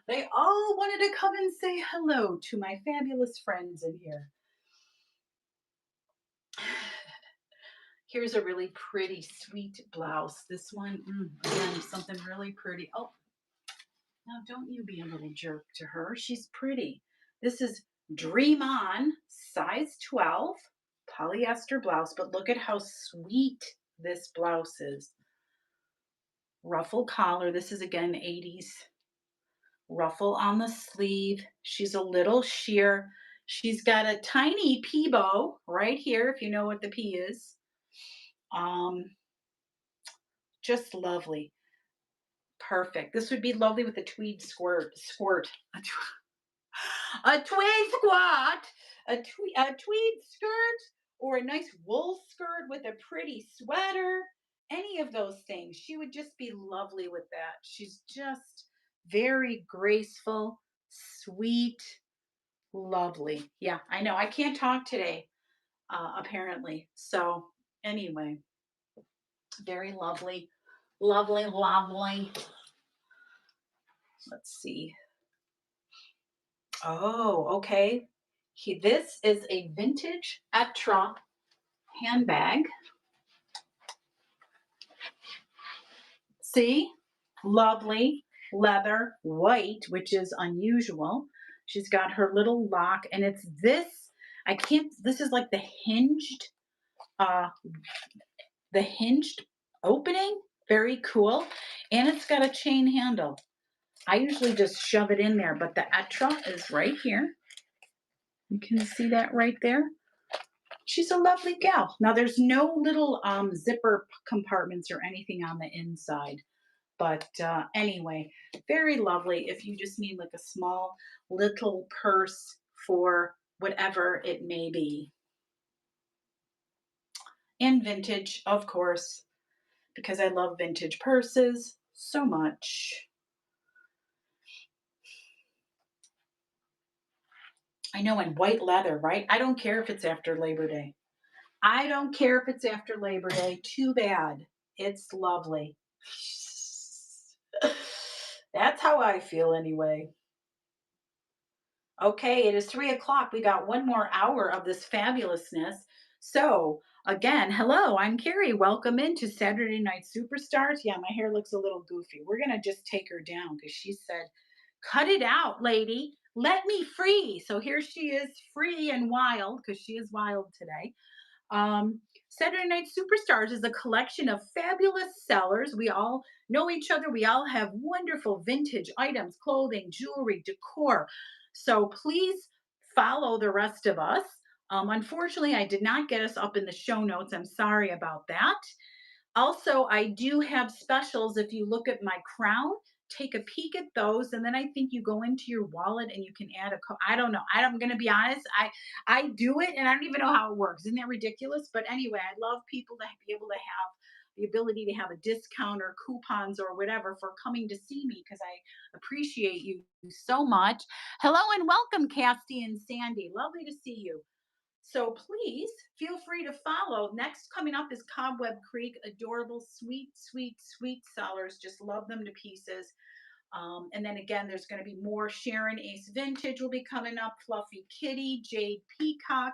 They all wanted to come and say hello to my fabulous friends in here. Here's a really pretty, sweet blouse. This one, again, something really pretty. Oh, now don't you be a little jerk to her. She's pretty. This is Dream On, size 12, polyester blouse. But look at how sweet this blouse is. Ruffle collar. This is again 80s. Ruffle on the sleeve. She's a little sheer. She's got a tiny pea bow right here, if you know what the pea is. Um, just lovely. Perfect. This would be lovely with a tweed squirt. A tweed squat, a tweed skirt, or a nice wool skirt with a pretty sweater. Any of those things. She would just be lovely with that. She's just very graceful, sweet, lovely. Yeah, I know. I can't talk today, apparently. So, anyway, very lovely, lovely, lovely. Let's see. Oh, okay. This is a vintage Etra handbag. See? Lovely leather, white, which is unusual. She's got her little lock, and it's this. I can't. This is like uh, the hinged opening. Very cool, and it's got a chain handle. I usually just shove it in there, but the Etra is right here. You can see that right there. She's a lovely gal. Now there's no little zipper compartments or anything on the inside. But anyway, very lovely if you just need like a small little purse for whatever it may be. And vintage, of course, because I love vintage purses so much. I know, in white leather, right? I don't care if it's after Labor Day. I don't care if it's after Labor Day. Too bad. It's lovely. That's how I feel anyway. Okay, it is 3 o'clock. We got one more hour of this fabulousness. So, again, hello, I'm Carrie. Welcome into Saturday Night Superstars. Yeah, my hair looks a little goofy. We're going to just take her down because she said, cut it out, lady. Let me free. So here she is, free and wild, because she is wild today. Saturday Night Superstars is a collection of fabulous sellers. We all know each other. We all have wonderful vintage items, clothing, jewelry, decor. So please follow the rest of us. Unfortunately, I did not get us up in the show notes. I'm sorry about that. Also, I do have specials. If you look at my crown, take a peek at those, and then I think you go into your wallet and you can add I don't know. I'm going to be honest. I do it, and I don't even know how it works. Isn't that ridiculous? But anyway, I love people to be able to have the ability to have a discount or coupons or whatever for coming to see me because I appreciate you so much. Hello and welcome, Casty and Sandy. Lovely to see you. So please feel free to follow. Next coming up is Cobweb Creek. Adorable, sweet, sweet, sweet sellers. Just love them to pieces. And then again, there's going to be more. Sharon Ace Vintage will be coming up. Fluffy Kitty, Jade Peacock.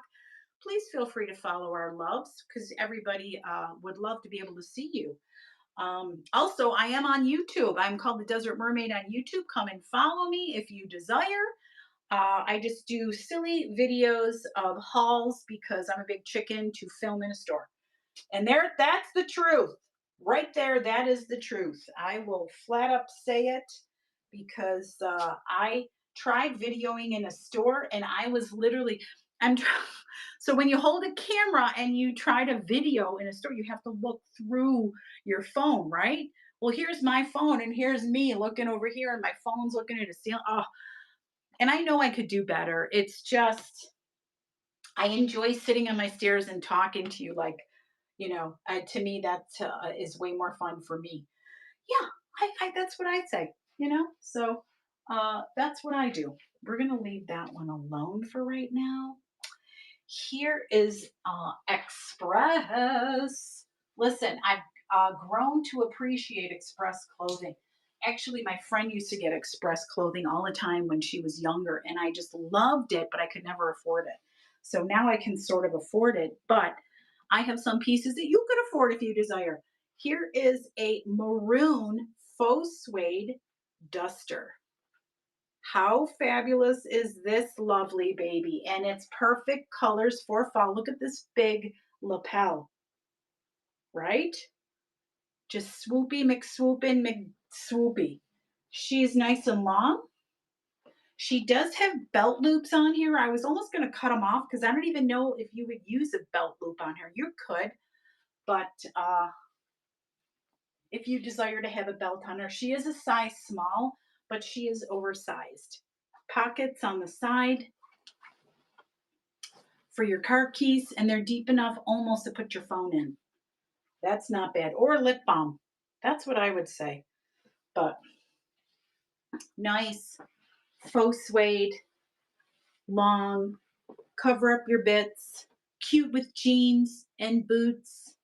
Please feel free to follow our loves because everybody would love to be able to see you. Also, I am on YouTube. I'm called the Desert Mermaid on YouTube. Come and follow me if you desire. I just do silly videos of hauls because I'm a big chicken to film in a store. And that's the truth. Right there, that is the truth. I will flat up say it because I tried videoing in a store and I was literally, I'm so when you hold a camera and you try to video in a store, you have to look through your phone, right? Well, here's my phone and here's me looking over here and my phone's looking at a ceiling. Oh, and I know I could do better. It's just, I enjoy sitting on my stairs and talking to you like, to me, that is way more fun for me. Yeah, that's what I'd say. So that's what I do. We're going to leave that one alone for right now. Here is Express. Listen, I've grown to appreciate Express clothing. Actually, my friend used to get Express clothing all the time when she was younger, and I just loved it, but I could never afford it. So now I can sort of afford it, but I have some pieces that you could afford if you desire. Here is a maroon faux suede duster. How fabulous is this lovely baby? And it's perfect colors for fall. Look at this big lapel, right? Just swoopy, McSwoopin, McSwoopy. She's nice and long. She does have belt loops on here. I was almost going to cut them off because I don't even know if you would use a belt loop on her. You could, but if you desire to have a belt on her, she is a size small, but she is oversized. Pockets on the side for your car keys, and they're deep enough almost to put your phone in. That's not bad. Or a lip balm. That's what I would say. But nice, faux suede, long, cover up your bits, cute with jeans and boots,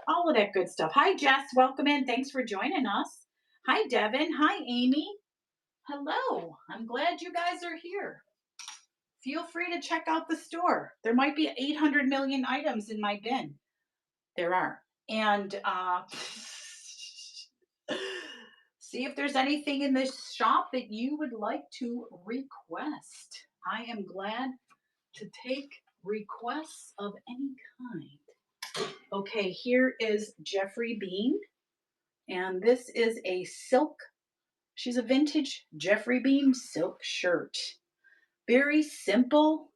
all of that good stuff. Hi, Jess. Welcome in. Thanks for joining us. Hi, Devin. Hi, Amy. Hello. I'm glad you guys are here. Feel free to check out the store. There might be 800 million items in my bin. There are. And see if there's anything in this shop that you would like to request. I am glad to take requests of any kind. Okay, here is Jeffrey Bean, and this is a silk. She's a vintage Jeffrey Bean silk shirt. Very simple.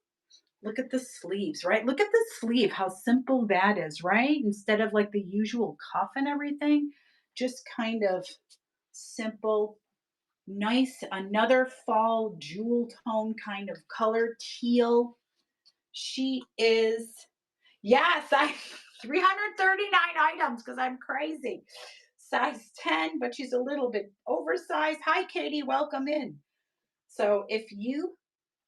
Look at the sleeves, right? Look at the sleeve, how simple that is, right? Instead of like the usual cuff and everything, just kind of simple, nice, another fall jewel tone kind of color, teal. She is, yes, I 339 items because I'm crazy. Size 10, but she's a little bit oversized. Hi, Katie, welcome in. So if you,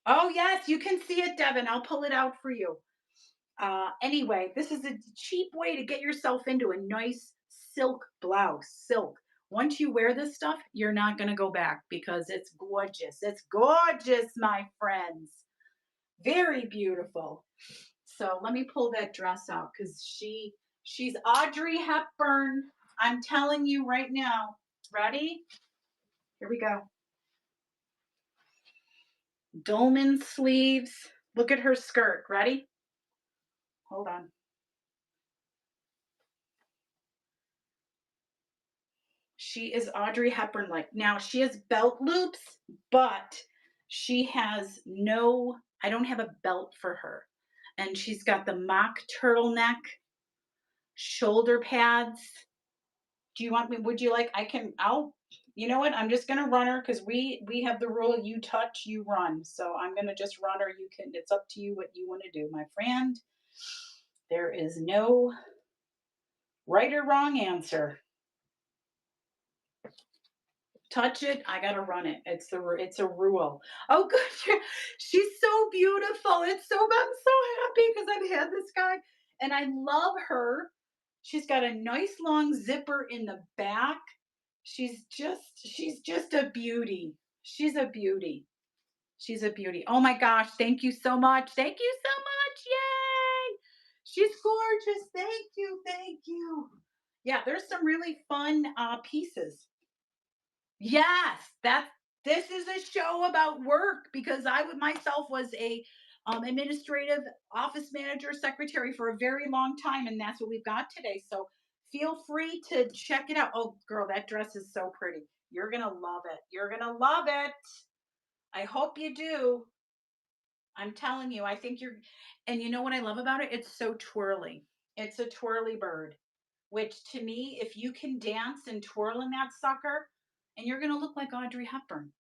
oh yes, you can see it, Devin. I'll pull it out for you. Anyway, this is a cheap way to get yourself into a nice silk blouse, silk. Once you wear this stuff, you're not going to go back because it's gorgeous. It's gorgeous, my friends. Very beautiful. So let me pull that dress out because she's Audrey Hepburn. I'm telling you right now. Ready? Here we go. Dolman sleeves. Look at her skirt. Ready? Hold on. She is Audrey Hepburn like. Now she has belt loops, but she has no, I don't have a belt for her. And she's got the mock turtleneck, shoulder pads. Do you want me, would you like, you know what? I'm just going to run her because we have the rule, you touch, you run. So I'm going to just run her. You can, it's up to you what you want to do, my friend. There is no right or wrong answer. Touch it, I gotta run it. It's a rule. Oh, good. She's so beautiful. I'm so happy because I've had this guy and I love her. She's got a nice long zipper in the back. She's just a beauty. She's a beauty. She's a beauty. Oh my gosh, thank you so much. Thank you so much. Yay! She's gorgeous. Thank you. Thank you. Yeah, there's some really fun pieces. Yes, this is a show about work because I would myself was a administrative office manager, secretary for a very long time, and that's what we've got today. So feel free to check it out. Oh, girl, that dress is so pretty. You're gonna love it. You're gonna love it. I hope you do. I'm telling you, I think you're, and you know what I love about it? It's so twirly. It's a twirly bird, which to me, if you can dance and twirl in that sucker, and you're going to look like Audrey Hepburn.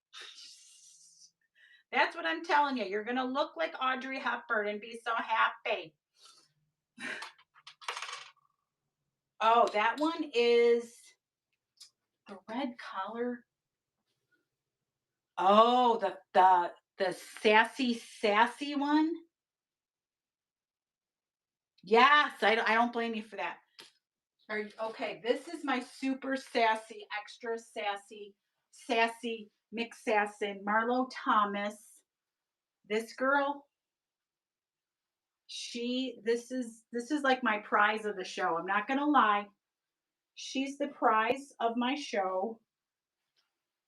That's what I'm telling you. You're going to look like Audrey Hepburn and be so happy. Oh, that one is the red collar. Oh, the sassy one. Yes, I don't blame you for that. Okay, this is my super sassy, extra sassy McSassin, Marlo Thomas. This girl, this is like my prize of the show. I'm not gonna lie. She's the prize of my show.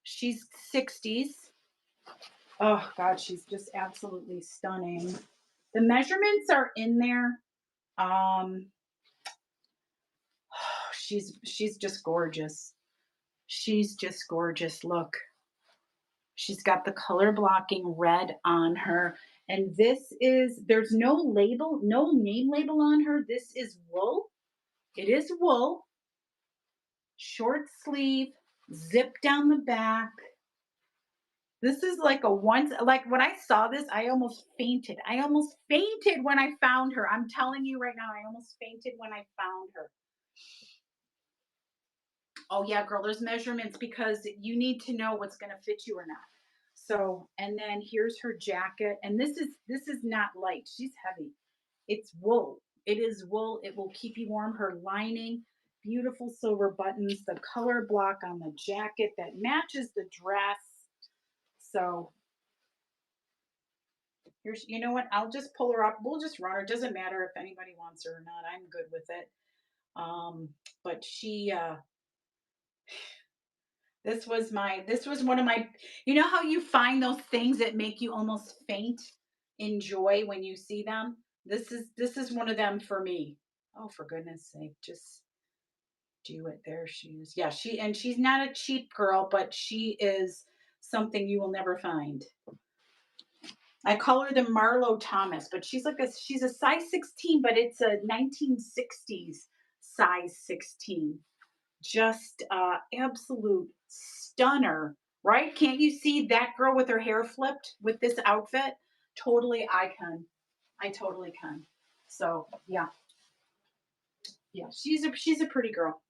She's 60s. Oh God, she's just absolutely stunning. The measurements are in there. she's just gorgeous. She's just gorgeous. Look, she's got the color blocking red on her. And this is, there's no label, no name label on her. This is wool. It is wool, short sleeve, zip down the back. This is like a once, like when I saw this, I almost fainted. I almost fainted when I found her. I'm telling you right now, I almost fainted when I found her. Oh yeah, girl, there's measurements because you need to know what's going to fit you or not. So, and then here's her jacket, and this is not light. She's heavy. It's wool. It is wool. It will keep you warm. Her lining, beautiful silver buttons, the color block on the jacket that matches the dress. So, here's, you know what? I'll just pull her up. We'll just run her. Doesn't matter if anybody wants her or not. I'm good with it. But she this was one of my, you know how you find those things that make you almost faint in joy when you see them? This is one of them for me. Oh, for goodness sake, just do it. There she is. Yeah, she's not a cheap girl, but she is something you will never find. I call her the Marlo Thomas, but she's a size 16, but it's a 1960s size 16. Just absolute stunner, right? Can't you see that girl with her hair flipped with this outfit? Totally icon. I totally can. So yeah, yeah, she's a pretty girl.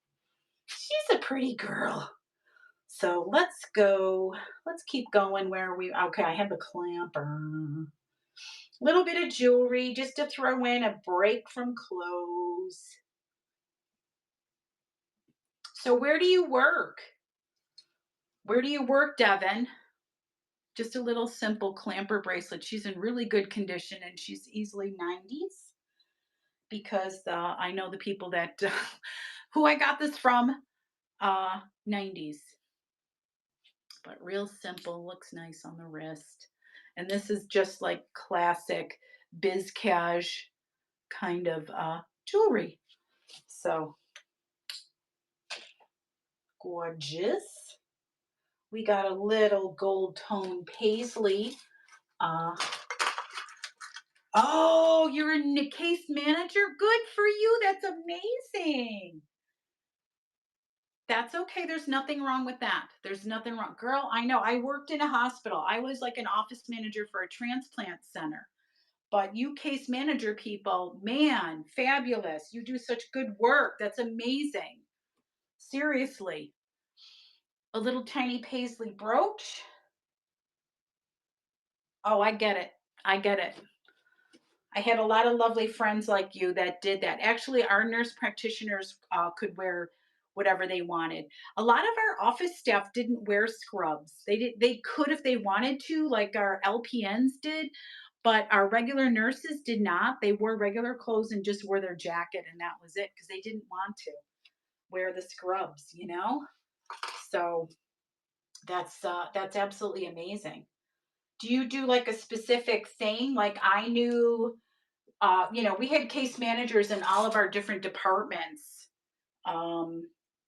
She's a pretty girl. So let's go. Let's keep going where we okay, I have the clamper. Little bit of jewelry just to throw in a break from clothes. So where do you work? Where do you work, Devin? Just a little simple clamper bracelet. She's in really good condition and she's easily 90s because I know the people that who I got this from 90s. But real simple, looks nice on the wrist. And this is just like classic biz cash kind of jewelry. So gorgeous. We got a little gold tone paisley. Uh, oh, you're a case manager? Good for you. That's amazing. That's okay. There's nothing wrong with that. There's nothing wrong. Girl, I know. I worked in a hospital. I was like an office manager for a transplant center. But you case manager people, man, fabulous. You do such good work. That's amazing. Seriously. A little tiny paisley brooch. Oh, I get it. I get it. I had a lot of lovely friends like you that did that. Actually, our nurse practitioners could wear whatever they wanted. A lot of our office staff didn't wear scrubs. They could if they wanted to, like our LPNs did, but our regular nurses did not. They wore regular clothes and just wore their jacket and that was it because they didn't want to wear the scrubs, you know? So that's absolutely amazing. Do you do like a specific thing? Like I knew we had case managers in all of our different departments. Um,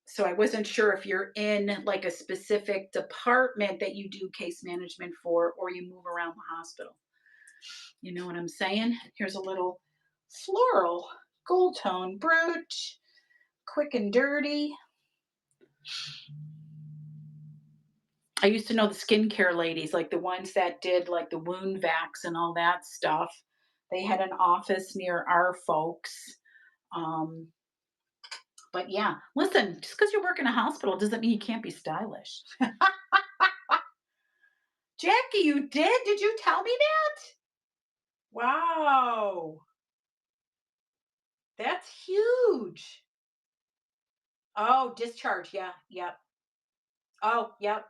so I wasn't sure if you're in like a specific department that you do case management for, or you move around the hospital. You know what I'm saying? Here's a little floral gold tone brooch, quick and dirty. I used to know the skincare ladies, like the ones that did like the wound vacs and all that stuff. They had an office near our folks. Um, But yeah, listen, just because you work in a hospital doesn't mean you can't be stylish. Jackie, you did? Did you tell me that? Wow, that's huge. Oh, discharge. Yeah, yep. Oh, yep.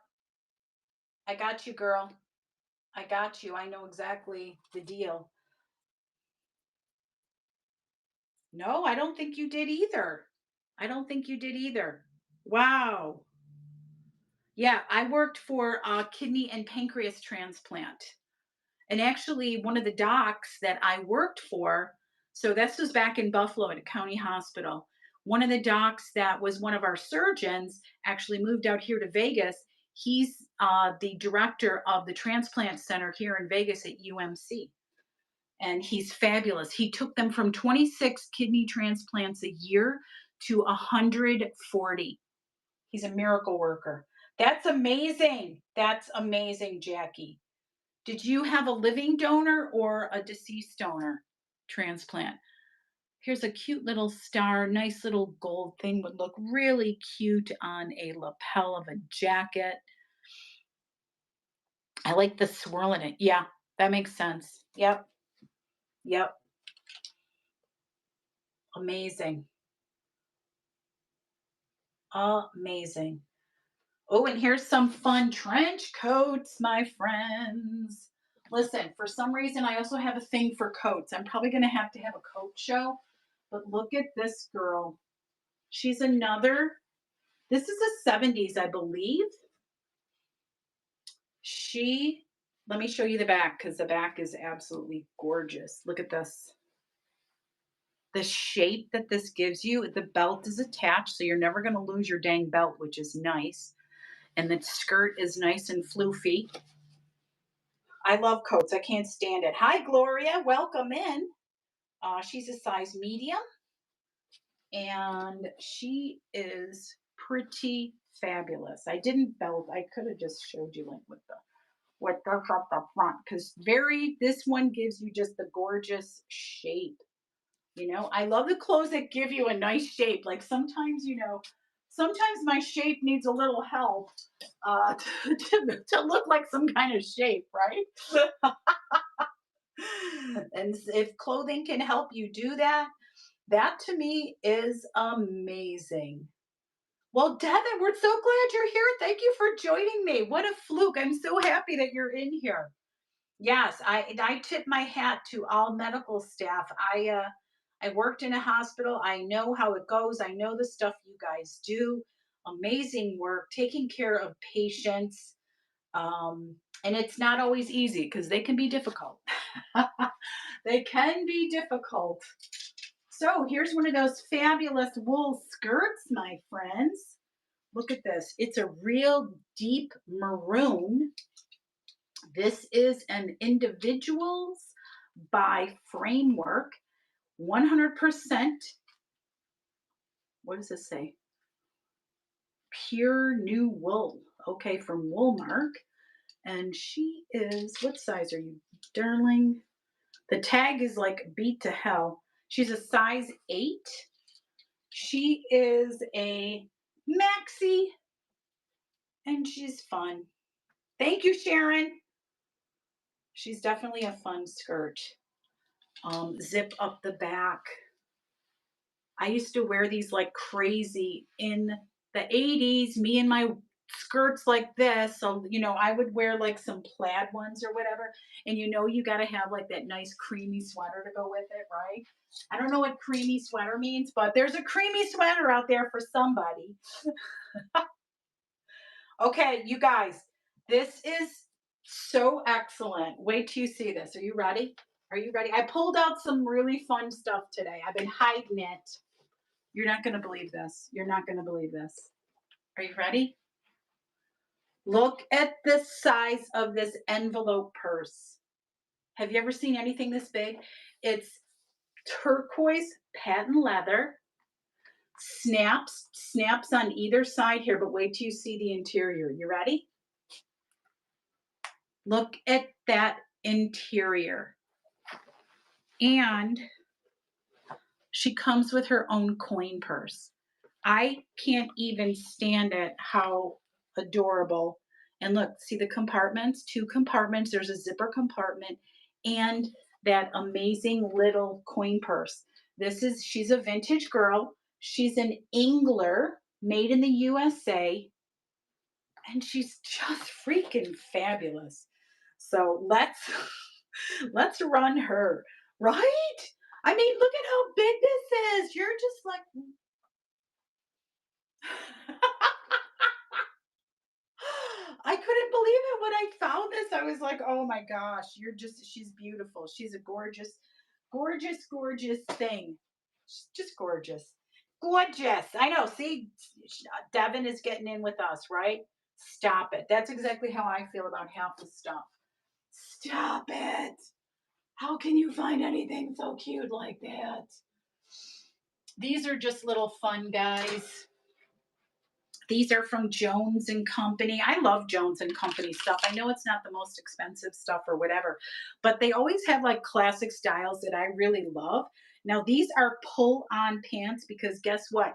I got you, girl. I got you. I know exactly the deal. No, I don't think you did either. I don't think you did either. Wow. Yeah, I worked for kidney and pancreas transplant. And actually, one of the docs that I worked for, so this was back in Buffalo at a county hospital. One of the docs that was one of our surgeons actually moved out here to Vegas. He's the director of the transplant center here in Vegas at UMC, and he's fabulous. He took them from 26 kidney transplants a year to 140. He's a miracle worker. That's amazing. That's amazing, Jackie. Did you have a living donor or a deceased donor transplant? Here's a cute little star, nice little gold thing would look really cute on a lapel of a jacket. I like the swirl in it. Yeah, that makes sense. Yep, yep. Amazing. Amazing. Oh, and here's some fun trench coats, my friends. Listen, for some reason, I also have a thing for coats. I'm probably going to have a coat show, but look at this girl. She's another, this is a 70s, I believe. She, let me show you the back because the back is absolutely gorgeous. Look at this. The shape that this gives you, the belt is attached, so you're never going to lose your dang belt, which is nice. And the skirt is nice and floofy. I love coats. I can't stand it. Hi, Gloria. Welcome in. She's a size medium, and she is pretty fabulous. I didn't belt. I could have just showed you like with the up the front because this one gives you just the gorgeous shape. I love the clothes that give you a nice shape. Like sometimes my shape needs a little help to look like some kind of shape, right? And if clothing can help you do that, that to me is amazing. Well, Devin, we're so glad you're here. Thank you for joining me. What a fluke. I'm so happy that you're in here. Yes, I tip my hat to all medical staff. I worked in a hospital. I know how it goes. I know the stuff you guys do. Amazing work, taking care of patients. And it's not always easy because they can be difficult. They can be difficult. So here's one of those fabulous wool skirts, my friends. Look at this. It's a real deep maroon. This is an individuals by framework, 100%. What does this say? Pure new wool. Okay, from Woolmark. And she is, what size are you, darling? The tag is like beat to hell. She's a size 8. She is a maxi and she's fun. Thank you, Sharon. She's definitely a fun skirt. Zip up the back. I used to wear these like crazy in the 80s, me and my skirts like this. So, I would wear like some plaid ones or whatever. And you got to have like that nice creamy sweater to go with it, right? I don't know what creamy sweater means, but there's a creamy sweater out there for somebody. Okay, you guys, this is so excellent. Wait till you see this. Are you ready? Are you ready? I pulled out some really fun stuff today. I've been hiding it. You're not going to believe this. You're not going to believe this. Are you ready? Look at the size of this envelope purse. Have you ever seen anything this big? It's turquoise patent leather, snaps on either side here, but wait till you see the interior. You ready? Look at that interior. And she comes with her own coin purse. I can't even stand it how adorable. And look, see the compartments, 2 compartments. There's a zipper compartment and that amazing little coin purse. She's a vintage girl. She's an Engler made in the USA. And she's just freaking fabulous. So let's run her, right? I mean, look at how big this is. You're just like I couldn't believe it when I found this. I was like, oh my gosh, she's beautiful. She's a gorgeous, gorgeous, gorgeous thing. She's just gorgeous. Gorgeous. I know. See, Devin is getting in with us, right? Stop it. That's exactly how I feel about half the stuff. Stop it. How can you find anything so cute like that? These are just little fun guys. These are from Jones and Company. I love Jones and Company stuff. I know it's not the most expensive stuff or whatever, but they always have like classic styles that I really love. Now, these are pull on pants because guess what?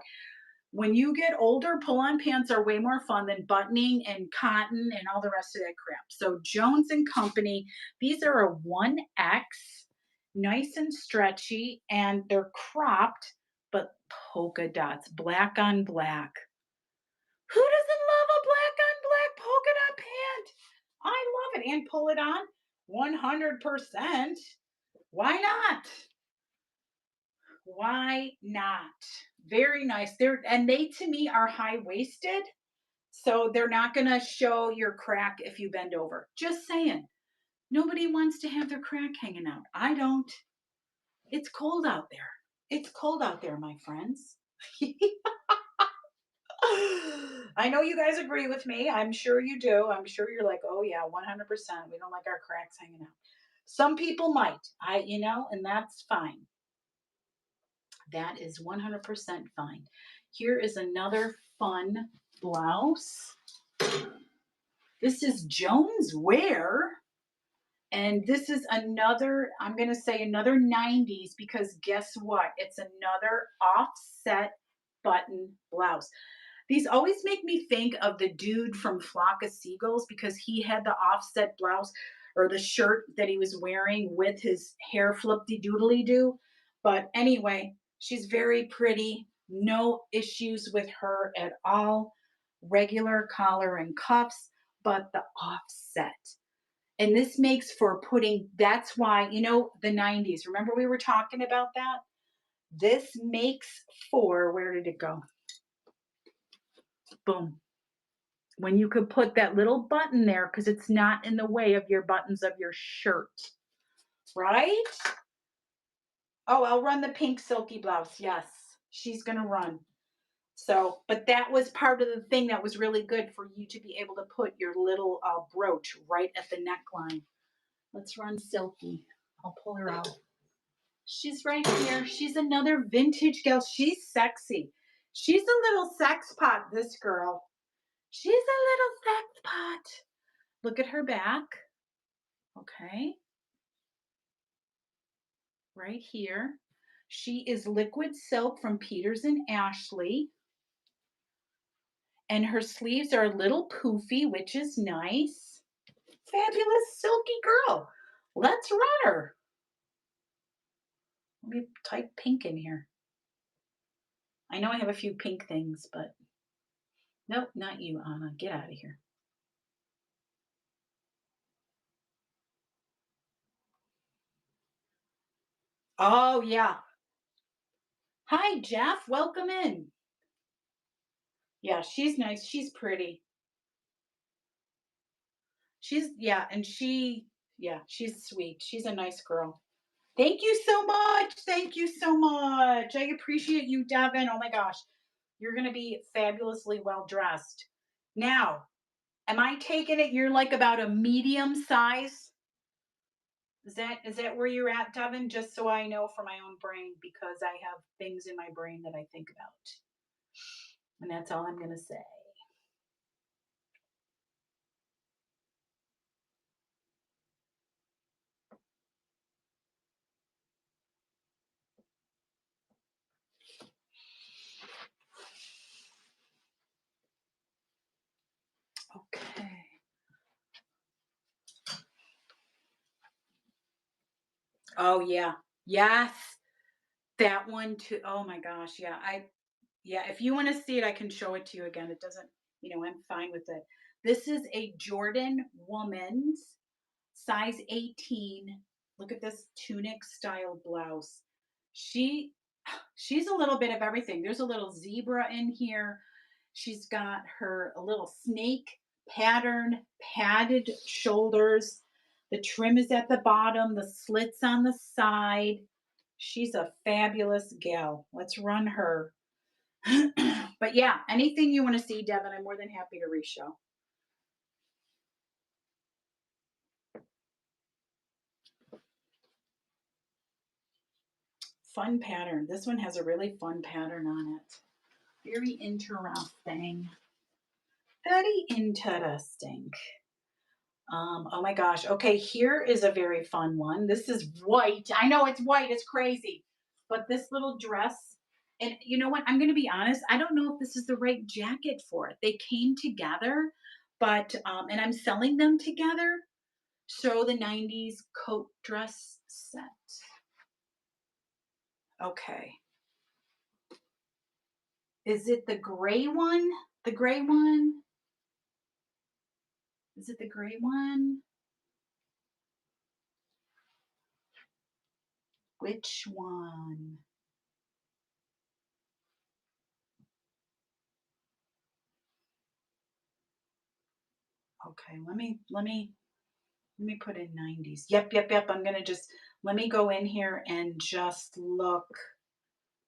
When you get older, pull on pants are way more fun than buttoning and cotton and all the rest of that crap. So, Jones and Company, these are a 1X, nice and stretchy, and they're cropped, but polka dots, black on black. Who doesn't love a black on black polka dot pant? I love it. And pull it on 100%. Why not? Why not? Very nice. They to me are high waisted, so they're not going to show your crack if you bend over. Just saying. Nobody wants to have their crack hanging out. I don't. It's cold out there. It's cold out there, my friends. I know you guys agree with me. I'm sure you do. I'm sure you're like, "Oh yeah, 100%. We don't like our cracks hanging out." Some people might. And that's fine. That is 100% fine. Here is another fun blouse. This is Jones Wear. And this is another, I'm going to say another 90s because guess what? It's another offset button blouse. These always make me think of the dude from Flock of Seagulls because he had the offset blouse or the shirt that he was wearing with his hair flippy doodly doo. But anyway, she's very pretty. No issues with her at all. Regular collar and cuffs, but the offset. And this makes for putting, that's why, the 90s. Remember we were talking about that? This makes for, where did it go? Boom. When you could put that little button there because it's not in the way of your buttons of your shirt, right? Oh, I'll run the pink silky blouse. Yes, she's going to run. So, but that was part of the thing that was really good for you to be able to put your little brooch right at the neckline. Let's run Silky. I'll pull her out. She's right here. She's another vintage gal. She's sexy. She's a little sex pot, this girl. She's a little sex pot. Look at her back. Okay. Right here. She is liquid silk from Peters and Ashley. And her sleeves are a little poofy, which is nice. Fabulous silky girl. Let's run her. Let me type pink in here. I know I have a few pink things, but nope, not you, Anna. Get out of here. Oh, yeah. Hi, Jeff. Welcome in. Yeah, she's nice. She's pretty. Yeah, and yeah, she's sweet. She's a nice girl. Thank you so much. Thank you so much. I appreciate you, Devin. Oh my gosh. You're going to be fabulously well dressed. Now, am I taking it you're like about a medium size? Is that where you're at, Devin? Just so I know for my own brain, because I have things in my brain that I think about. And that's all I'm going to say. Okay. Oh yeah. Yes. That one too. Oh my gosh. Yeah. Yeah, if you want to see it, I can show it to you again. It doesn't, I'm fine with it. This is a Jordan woman's size 18. Look at this tunic style blouse. She she's a little bit of everything. There's a little zebra in here. She's got her a little snake pattern, padded shoulders. The trim is at the bottom, the slits on the side. She's a fabulous gal. Let's run her. But yeah, anything you want to see, Devin, I'm more than happy to reshow. Fun pattern. This one has a really fun pattern on it. Very interesting. Very interesting. Oh my gosh. Okay, here is a very fun one. This is white. I know it's white, it's crazy. But this little dress, and you know what? I'm going to be honest. I don't know if this is the right jacket for it. They came together, but and I'm selling them together. So the 90s coat dress set. Okay. Is it the gray one? The gray one? Is it the gray one? Which one? Okay, let me put in 90s. Yep, yep, yep. I'm gonna just let me go in here and just look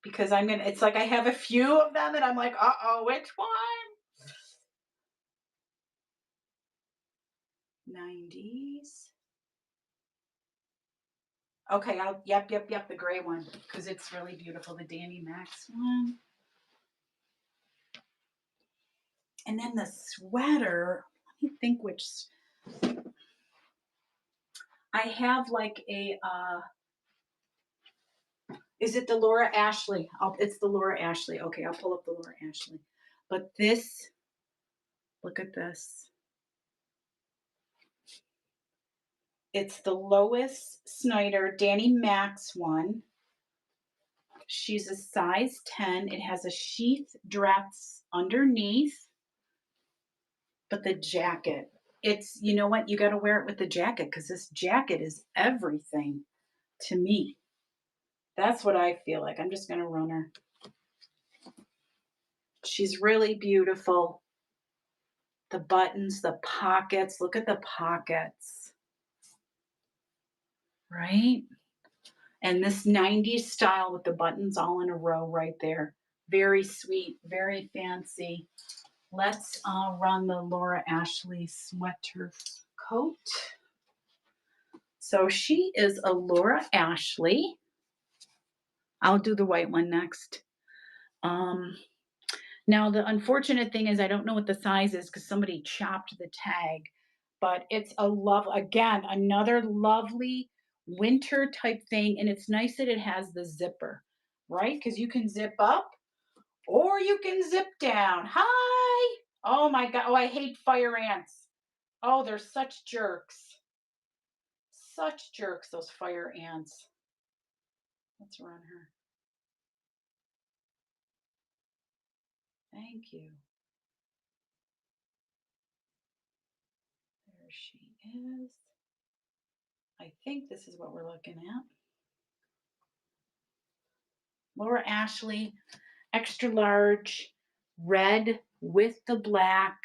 because I'm gonna. It's like I have a few of them, and I'm like, oh, which one? 90s. Okay, I'll. Yep, yep, yep. The gray one because it's really beautiful. The Danny Max one, and then the sweater. Let me think which. I have like a. Is it the Laura Ashley? It's the Laura Ashley. Okay, I'll pull up the Laura Ashley. But this, look at this. It's the Lois Snyder Danny Max one. She's a size 10. It has a sheath dress underneath, but the jacket, it's, you know what? You got to wear it with the jacket because this jacket is everything to me. That's what I feel like. I'm just going to run her. She's really beautiful. The buttons, the pockets. Look at the pockets. Right? And this 90s style with the buttons all in a row right there. Very sweet, very fancy. Let's run the Laura Ashley sweater coat. So she is a Laura Ashley. I'll do the white one next. Now, the unfortunate thing is I don't know what the size is because somebody chopped the tag, but it's again, another lovely winter type thing. And it's nice that it has the zipper, right? Because you can zip up or you can zip down. Hi. Oh my God. Oh, I hate fire ants. Oh, they're such jerks. Such jerks, those fire ants. Let's run her. Thank you. There she is. I think this is what we're looking at. Laura Ashley, extra large, red with the black,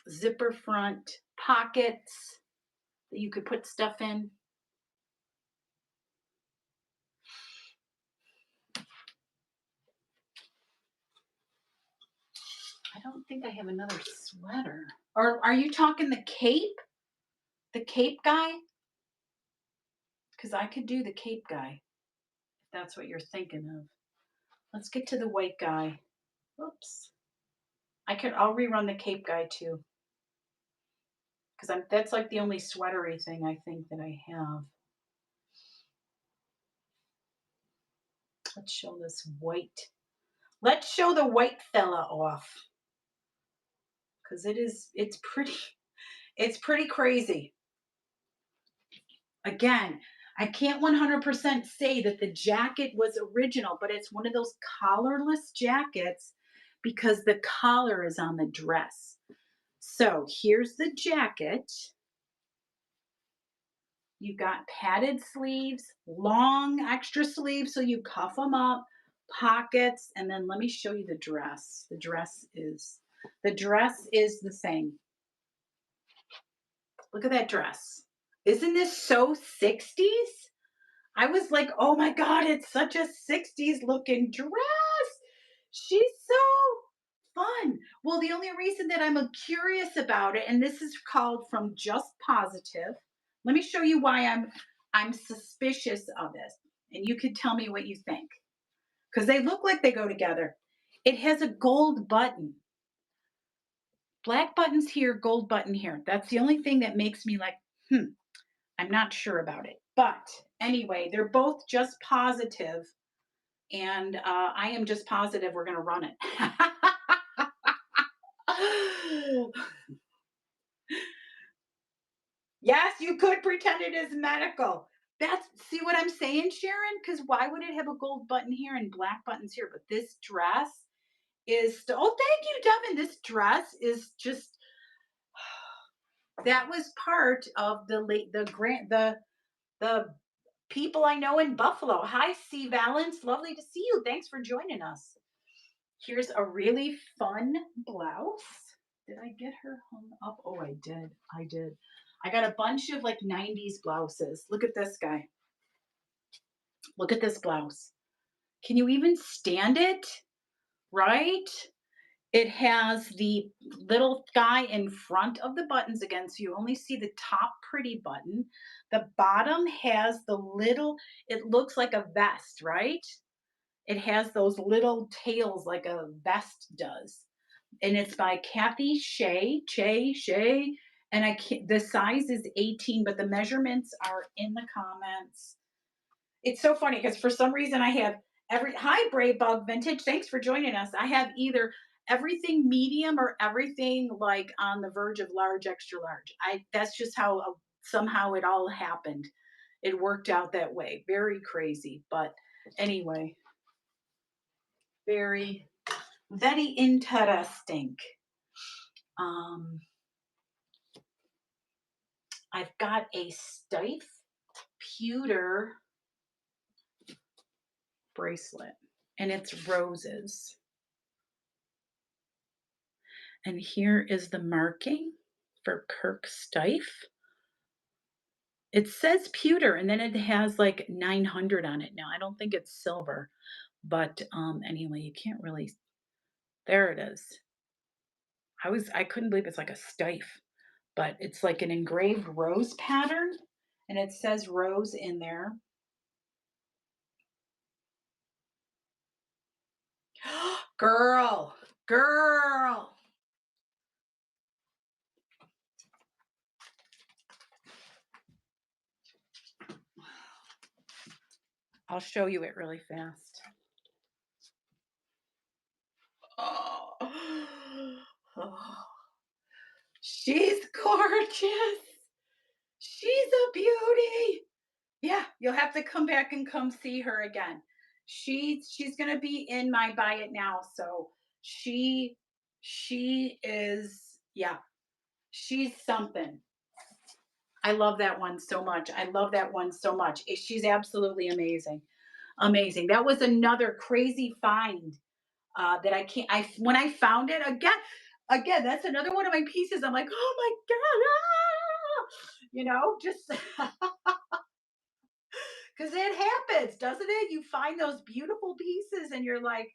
zipper front, pockets that you could put stuff in. I don't think I have another sweater. Or are you talking the cape? The cape guy? Because I could do the cape guy, if that's what you're thinking of. Let's get to the white guy. Oops. I'll rerun the cape guy too. Because that's like the only sweatery thing I think that I have. Let's show this white. Let's show the white fella off. Because it's pretty crazy. Again, I can't 100% say that the jacket was original, but it's one of those collarless jackets because the collar is on the dress. So here's the jacket. You got padded sleeves, long extra sleeves, so you cuff them up, pockets, and then let me show you the dress. The dress is the same. Look at that dress. Isn't this so 60s? I was like, "Oh my god, it's such a 60s looking dress. She's so fun." Well, the only reason that I'm curious about it, and this is called from Just Positive. Let me show you why I'm suspicious of this, and you could tell me what you think because they look like they go together. It has a gold button. Black buttons here, gold button here. That's the only thing that makes me like, hmm, I'm not sure about it. But anyway, they're both just positive, and I am just positive we're going to run it. Yes, you could pretend it is medical. That's see what I'm saying, Sharon? Because why would it have a gold button here and black buttons here? But this dress is oh, thank you, Devin. This dress is just that was part of the late the grant the people I know in Buffalo. Hi, C Valence. Lovely to see you. Thanks for joining us. Here's a really fun blouse. Did I get her hung up? Oh, I did. I did. I got a bunch of like 90s blouses. Look at this guy. Look at this blouse. Can you even stand it? Right? It has the little guy in front of the buttons again, so you only see the top pretty button. The bottom has the little, it looks like a vest, right? It has those little tails like a vest does. And it's by Kathy Shea. And I can't, the size is 18, but the measurements are in the comments. It's so funny because for some reason I have hi Brave Bug Vintage. Thanks for joining us. I have either everything medium or everything like on the verge of large, extra large. I That's just how somehow it all happened. It worked out that way. Very crazy, but anyway, very very interesting. Um, I've got a stiff pewter bracelet, and it's roses. And here is the marking for Kirk Stife. It says pewter, and then it has like 900 on it. Now, I don't think it's silver, but anyway, you can't really. There it is. I couldn't believe it's like a stife, but it's like an engraved rose pattern, and it says rose in there. Girl, girl. I'll show you it really fast. Oh, oh. She's gorgeous. She's a beauty. Yeah, you'll have to come back and come see her again. She's gonna be in my buy it now. So she she is yeah, she's something. I love that one so much. I love that one so much. She's absolutely amazing. Amazing. That was another crazy find that I can't. I when I found it again, that's another one of my pieces. I'm like, oh my god, just because it happens, doesn't it? You find those beautiful pieces, and you're like,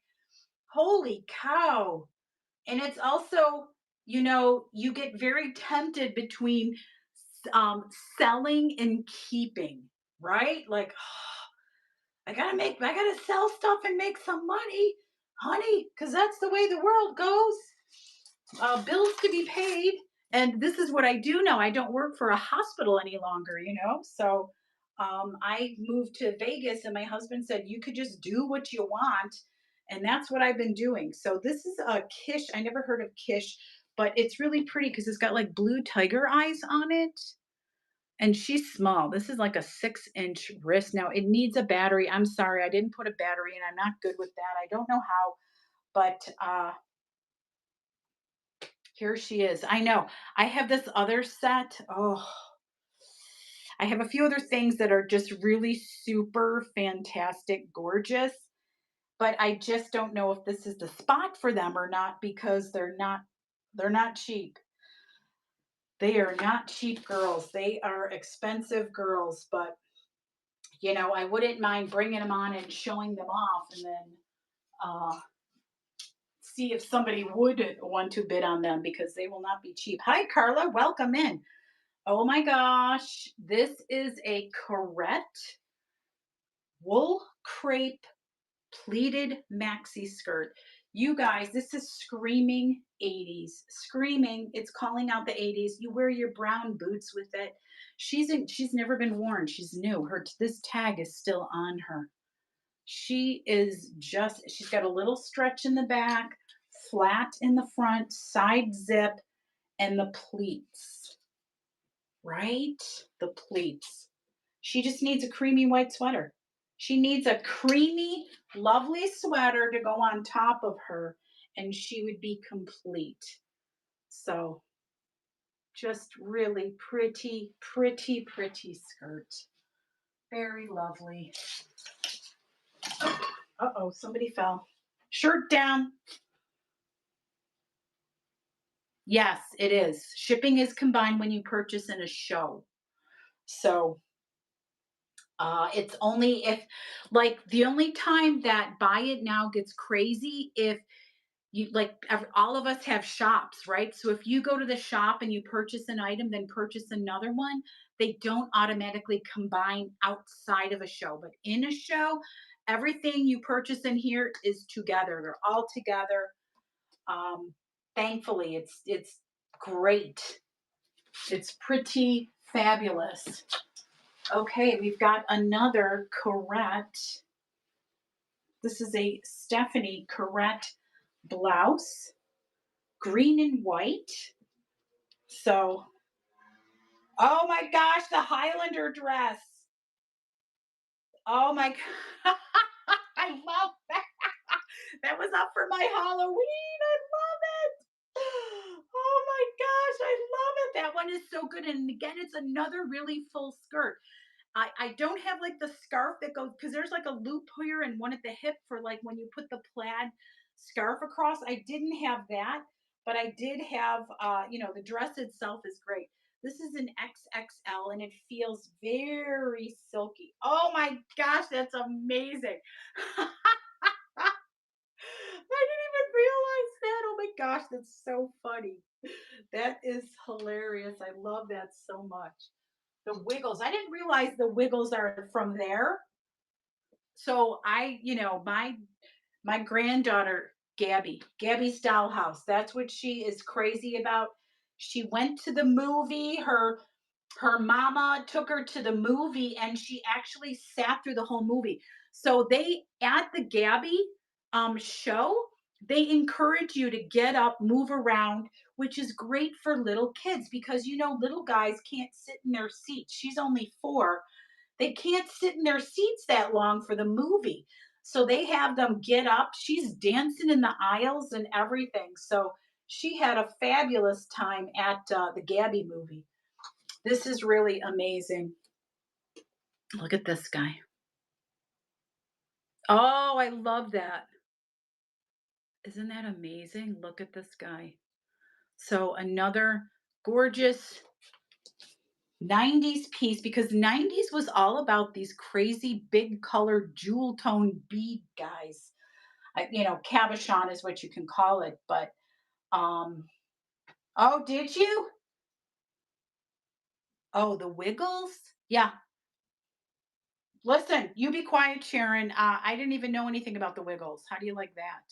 holy cow! And it's also, you get very tempted between um, selling and keeping, right? Like, I gotta sell stuff and make some money, honey, because that's the way the world goes. Bills to be paid. And this is what I do now. I don't work for a hospital any longer, So I moved to Vegas, and my husband said, you could just do what you want. And that's what I've been doing. So this is a Kish. I never heard of Kish, but it's really pretty because it's got like blue tiger eyes on it. And she's small. This is like a 6-inch wrist. Now it needs a battery. I'm sorry, I didn't put a battery in. I'm not good with that. I don't know how, but here she is. I know. I have this other set. Oh, I have a few other things that are just really super fantastic, gorgeous, but I just don't know if this is the spot for them or not because they're not cheap. They are not cheap girls. They are expensive girls, but I wouldn't mind bringing them on and showing them off, and then see if somebody would want to bid on them because they will not be cheap. Hi, Carla. Welcome in. Oh my gosh. This is a correct wool crepe pleated maxi skirt. You guys, this is screaming 80s. Screaming. It's calling out the 80s. You wear your brown boots with it. She's never been worn. She's new. This tag is still on her. She's got a little stretch in the back, flat in the front, side zip, and the pleats, right? The pleats. She just needs a creamy white sweater. She needs a creamy, lovely sweater to go on top of her, and she would be complete. So, just really pretty, pretty, pretty skirt. Very lovely. Uh-oh, somebody fell. Shirt down. Yes, it is. Shipping is combined when you purchase in a show. So, it's only if, like, the only time that buy it now gets crazy if you like all of us have shops, right? So if you go to the shop and you purchase an item, then purchase another one, they don't automatically combine outside of a show. But in a show, everything you purchase in here is together. They're all together. Um, Thankfully, it's great. It's pretty fabulous. Okay, we've got another correct. This is a Stephanie correct blouse, green and white. So, oh my gosh, the Highlander dress. Oh my god. I love that. That was up for my Halloween. I love it. Oh my gosh, I love it. That one is so good. And again, it's another really full skirt. I don't have like the scarf that goes because there's like a loop here and one at the hip for like when you put the plaid scarf across. I didn't have that, but I did have the dress itself is great. This is an XXL and it feels very silky. Oh my gosh, that's amazing. I didn't even realize that. Oh my gosh, that's so funny. That is hilarious. I love that so much. The Wiggles. I didn't realize the Wiggles are from there. So my granddaughter Gabby's Dollhouse. That's what she is crazy about. She went to the movie. Her mama took her to the movie and she actually sat through the whole movie. So they at the Gabby show, they encourage you to get up, move around, which is great for little kids because little guys can't sit in their seats. She's only 4. They can't sit in their seats that long for the movie. So they have them get up. She's dancing in the aisles and everything. So she had a fabulous time at the Gabby movie. This is really amazing. Look at this guy. Oh, I love that. Isn't that amazing? Look at this guy. So another gorgeous 90s piece because 90s was all about these crazy big colored jewel tone bead guys. Cabochon is what you can call it, but oh, did you? Oh, the Wiggles? Yeah. Listen, you be quiet, Sharon. I didn't even know anything about the Wiggles. How do you like that?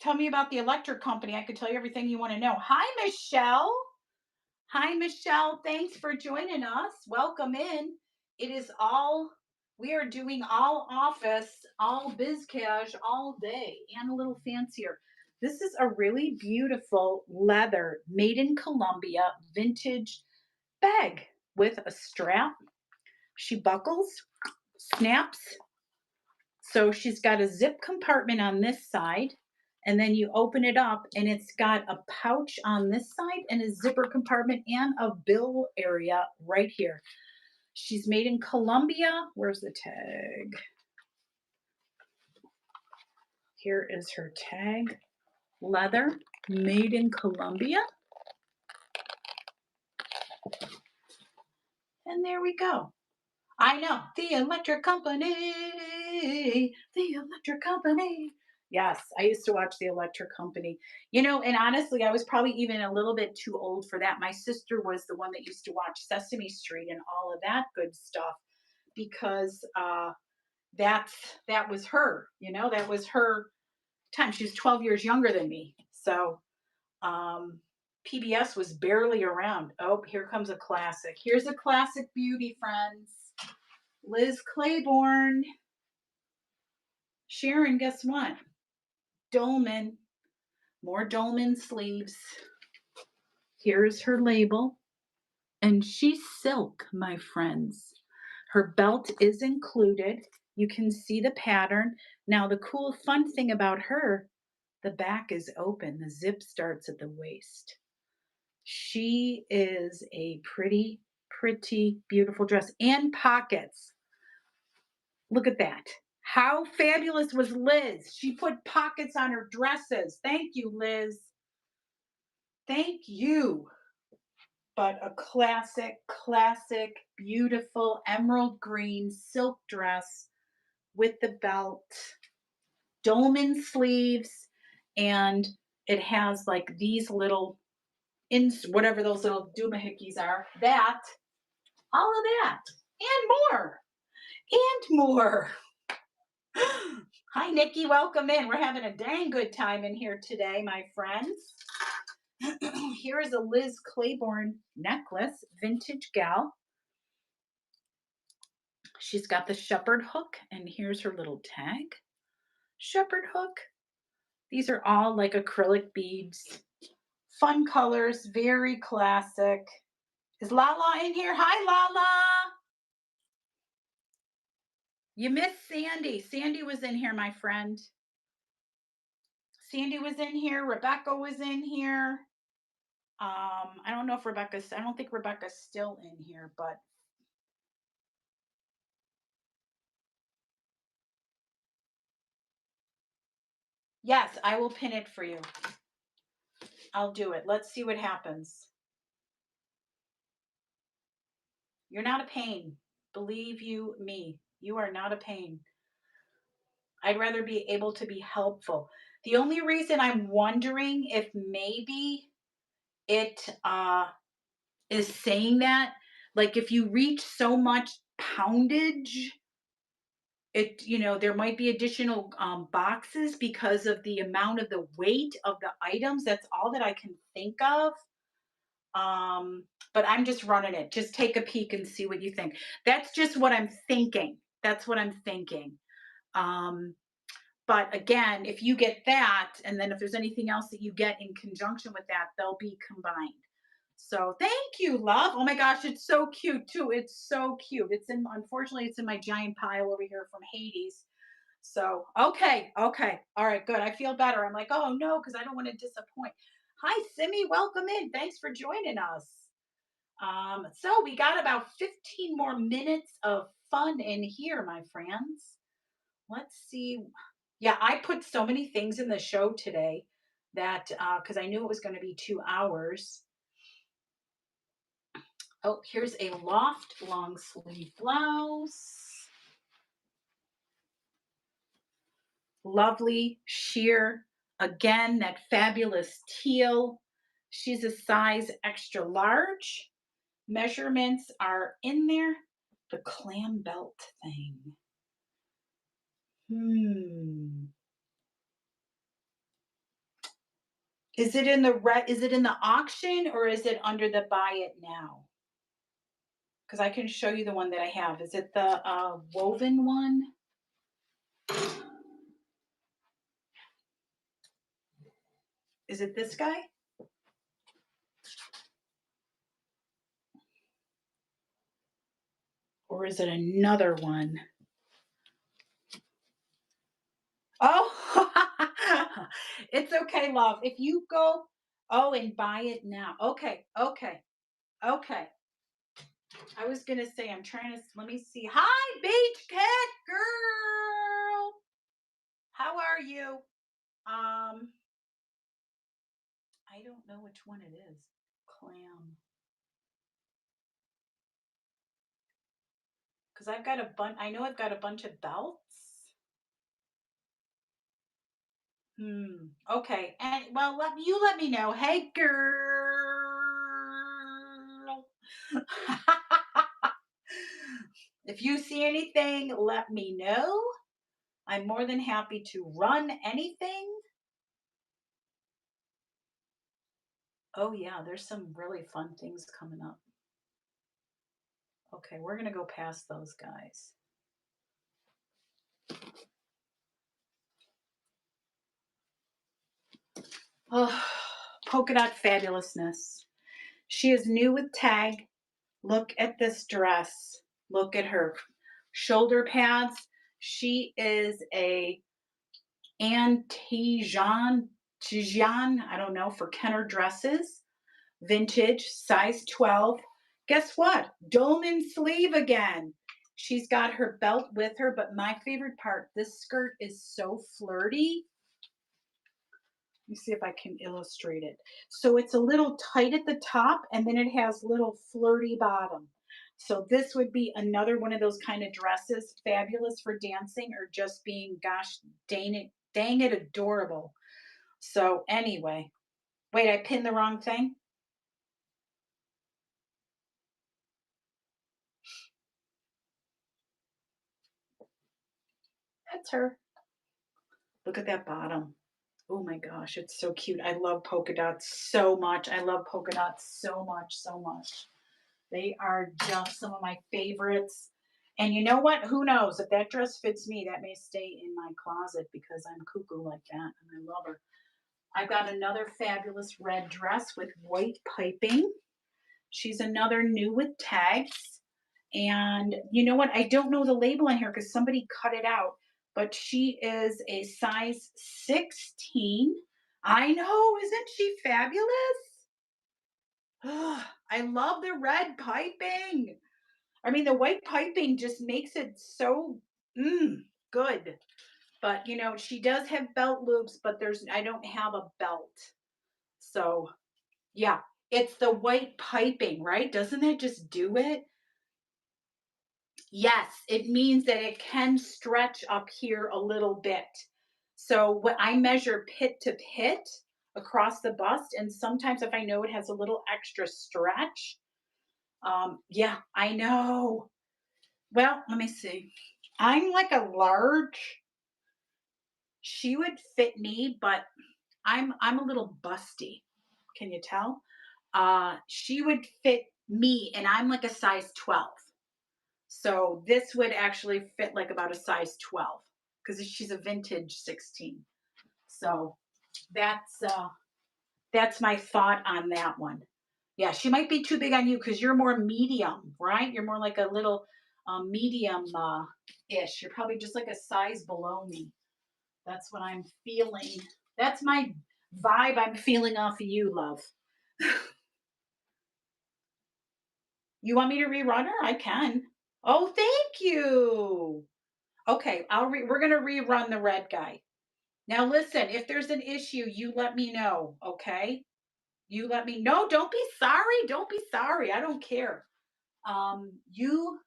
Tell me about the electric company. I could tell you everything you want to know. Hi, Michelle. Hi, Michelle. Thanks for joining us. Welcome in. We are doing all office, all biz cash, all day, and a little fancier. This is a really beautiful leather, made in Colombia, vintage bag with a strap. She buckles, snaps. So she's got a zip compartment on this side, and then you open it up, and it's got a pouch on this side, and a zipper compartment, and a bill area right here. She's made in Colombia. Where's the tag? Here is her tag. Leather, made in Colombia. And there we go. I know. The electric company. The electric company. Yes, I used to watch the electric company. And honestly, I was probably even a little bit too old for that. My sister was the one that used to watch Sesame Street and all of that good stuff because that was her, that was her time. She was 12 years younger than me. So um PBS was barely around. Oh, here comes a classic. Here's a classic beauty, friends. Liz Claiborne. Sharon, guess what? Dolman. More Dolman sleeves. Here's her label. And she's silk, my friends. Her belt is included. You can see the pattern. Now, the cool, fun thing about her, the back is open. The zip starts at the waist. She is a pretty, pretty, beautiful dress and pockets. Look at that. How fabulous was Liz? She put pockets on her dresses. Thank you, Liz. Thank you. But a classic, classic, beautiful emerald green silk dress with the belt, dolman sleeves, and it has like these little whatever those little doomahickeys are. That, all of that, and more, and more. Hi, Nikki. Welcome in. We're having a dang good time in here today, my friends. Here is a Liz Claiborne necklace, vintage gal. She's got the shepherd hook, and here's her little tag. Shepherd hook. These are all like acrylic beads. Fun colors, very classic. Is Lala in here? Hi, Lala. You missed Sandy. Sandy was in here, my friend. Sandy was in here. Rebecca was in here. I don't know if I don't think Rebecca's still in here, but yes, I will pin it for you. I'll do it. Let's see what happens. You're not a pain. Believe you me. You are not a pain. I'd rather be able to be helpful. The only reason I'm wondering if maybe it is saying that, like if you reach so much poundage, there might be additional boxes because of the amount of the weight of the items. That's all that I can think of. But I'm just running it. Just take a peek and see what you think. That's just what I'm thinking. That's what I'm thinking. Um, but again, if you get that, and then if there's anything else that you get in conjunction with that, they'll be combined. So thank you, love. Oh my gosh, it's so cute too. It's so cute. Unfortunately, it's in my giant pile over here from Hades. So, okay, okay. All right, good. I feel better. I'm like, oh no, because I don't want to disappoint. Hi, Simi. Welcome in. Thanks for joining us. So we got about 15 more minutes of fun in here, my friends. Let's see. Yeah, I put so many things in the show today that because I knew it was going to be 2 hours. Oh, here's a loft long sleeve blouse. Lovely sheer. Again, that fabulous teal. She's a size extra large. Measurements are in there. The clam belt thing. Is it in the auction or is it under the buy it now? Because I can show you the one that I have. Is it the woven one? Is it this guy? Or is it another one? Oh, it's okay, love. If you go, oh, and buy it now. Okay, okay, okay. I was gonna say I'm trying to let me see. Hi, beach cat girl. How are you? I don't know which one it is. Clam. Because I've got a bunch. I know I've got a bunch of belts. Hmm. Okay. And well, let me know. Hey, girl. If you see anything, let me know. I'm more than happy to run anything. Oh yeah, there's some really fun things coming up. Okay, we're gonna go past those guys. Oh, polka dot fabulousness. She is new with tag. Look at this dress. Look at her shoulder pads. She is a Tijan, I don't know, for Kenner dresses. Vintage, size 12. Guess what? Dolman sleeve again. She's got her belt with her, but my favorite part, this skirt is so flirty. Let me see if I can illustrate it. So it's a little tight at the top and then it has little flirty bottom. So this would be another one of those kind of dresses, fabulous for dancing or just being, gosh, dang it, adorable. So anyway, wait, I pinned the wrong thing. That's her. Look at that bottom. Oh my gosh, it's so cute. I love polka dots so much. I love polka dots so much, so much. They are just some of my favorites. And you know what? Who knows? If that dress fits me, that may stay in my closet because I'm cuckoo like that and I love her. I've got another fabulous red dress with white piping. She's another new with tags. And you know what? I don't know the label on here because somebody cut it out, but she is a size 16. I know, isn't she fabulous? I love the red piping. I mean, the white piping just makes it so good. But you know, she does have belt loops, but I don't have a belt. So yeah, it's the white piping, right? Doesn't that just do it? Yes, it means that it can stretch up here a little bit. So what I measure pit to pit across the bust, and sometimes if I know it has a little extra stretch, yeah, I know. Well, let me see. I'm like a large. She would fit me, but I'm a little busty. Can you tell? She would fit me, and I'm like a size 12. So this would actually fit like about a size 12 because she's a vintage 16. So that's uh that's my thought on that one. Yeah, she might be too big on you because you're more medium, right? You're more like a little medium ish. You're probably just like a size below me. That's what I'm feeling. That's my vibe I'm feeling off of you, love. You want me to rerun her? I can. Oh, thank you. Okay, we're gonna rerun the red guy. Now listen, if there's an issue, you let me know, okay? You let me know. Don't be sorry. Don't be sorry. I don't care. You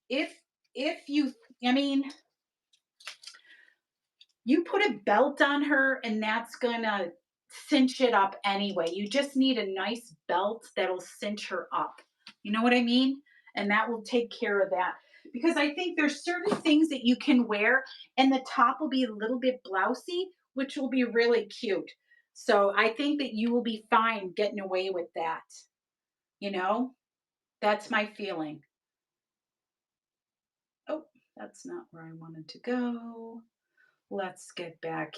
if you I mean, you put a belt on her and that's gonna cinch it up anyway. You just need a nice belt that'll cinch her up. You know what I mean? And that will take care of that. Because I think there's certain things that you can wear and the top will be a little bit blousy, which will be really cute. So I think that you will be fine getting away with that. You know, that's my feeling. Oh, that's not where I wanted to go. Let's get back.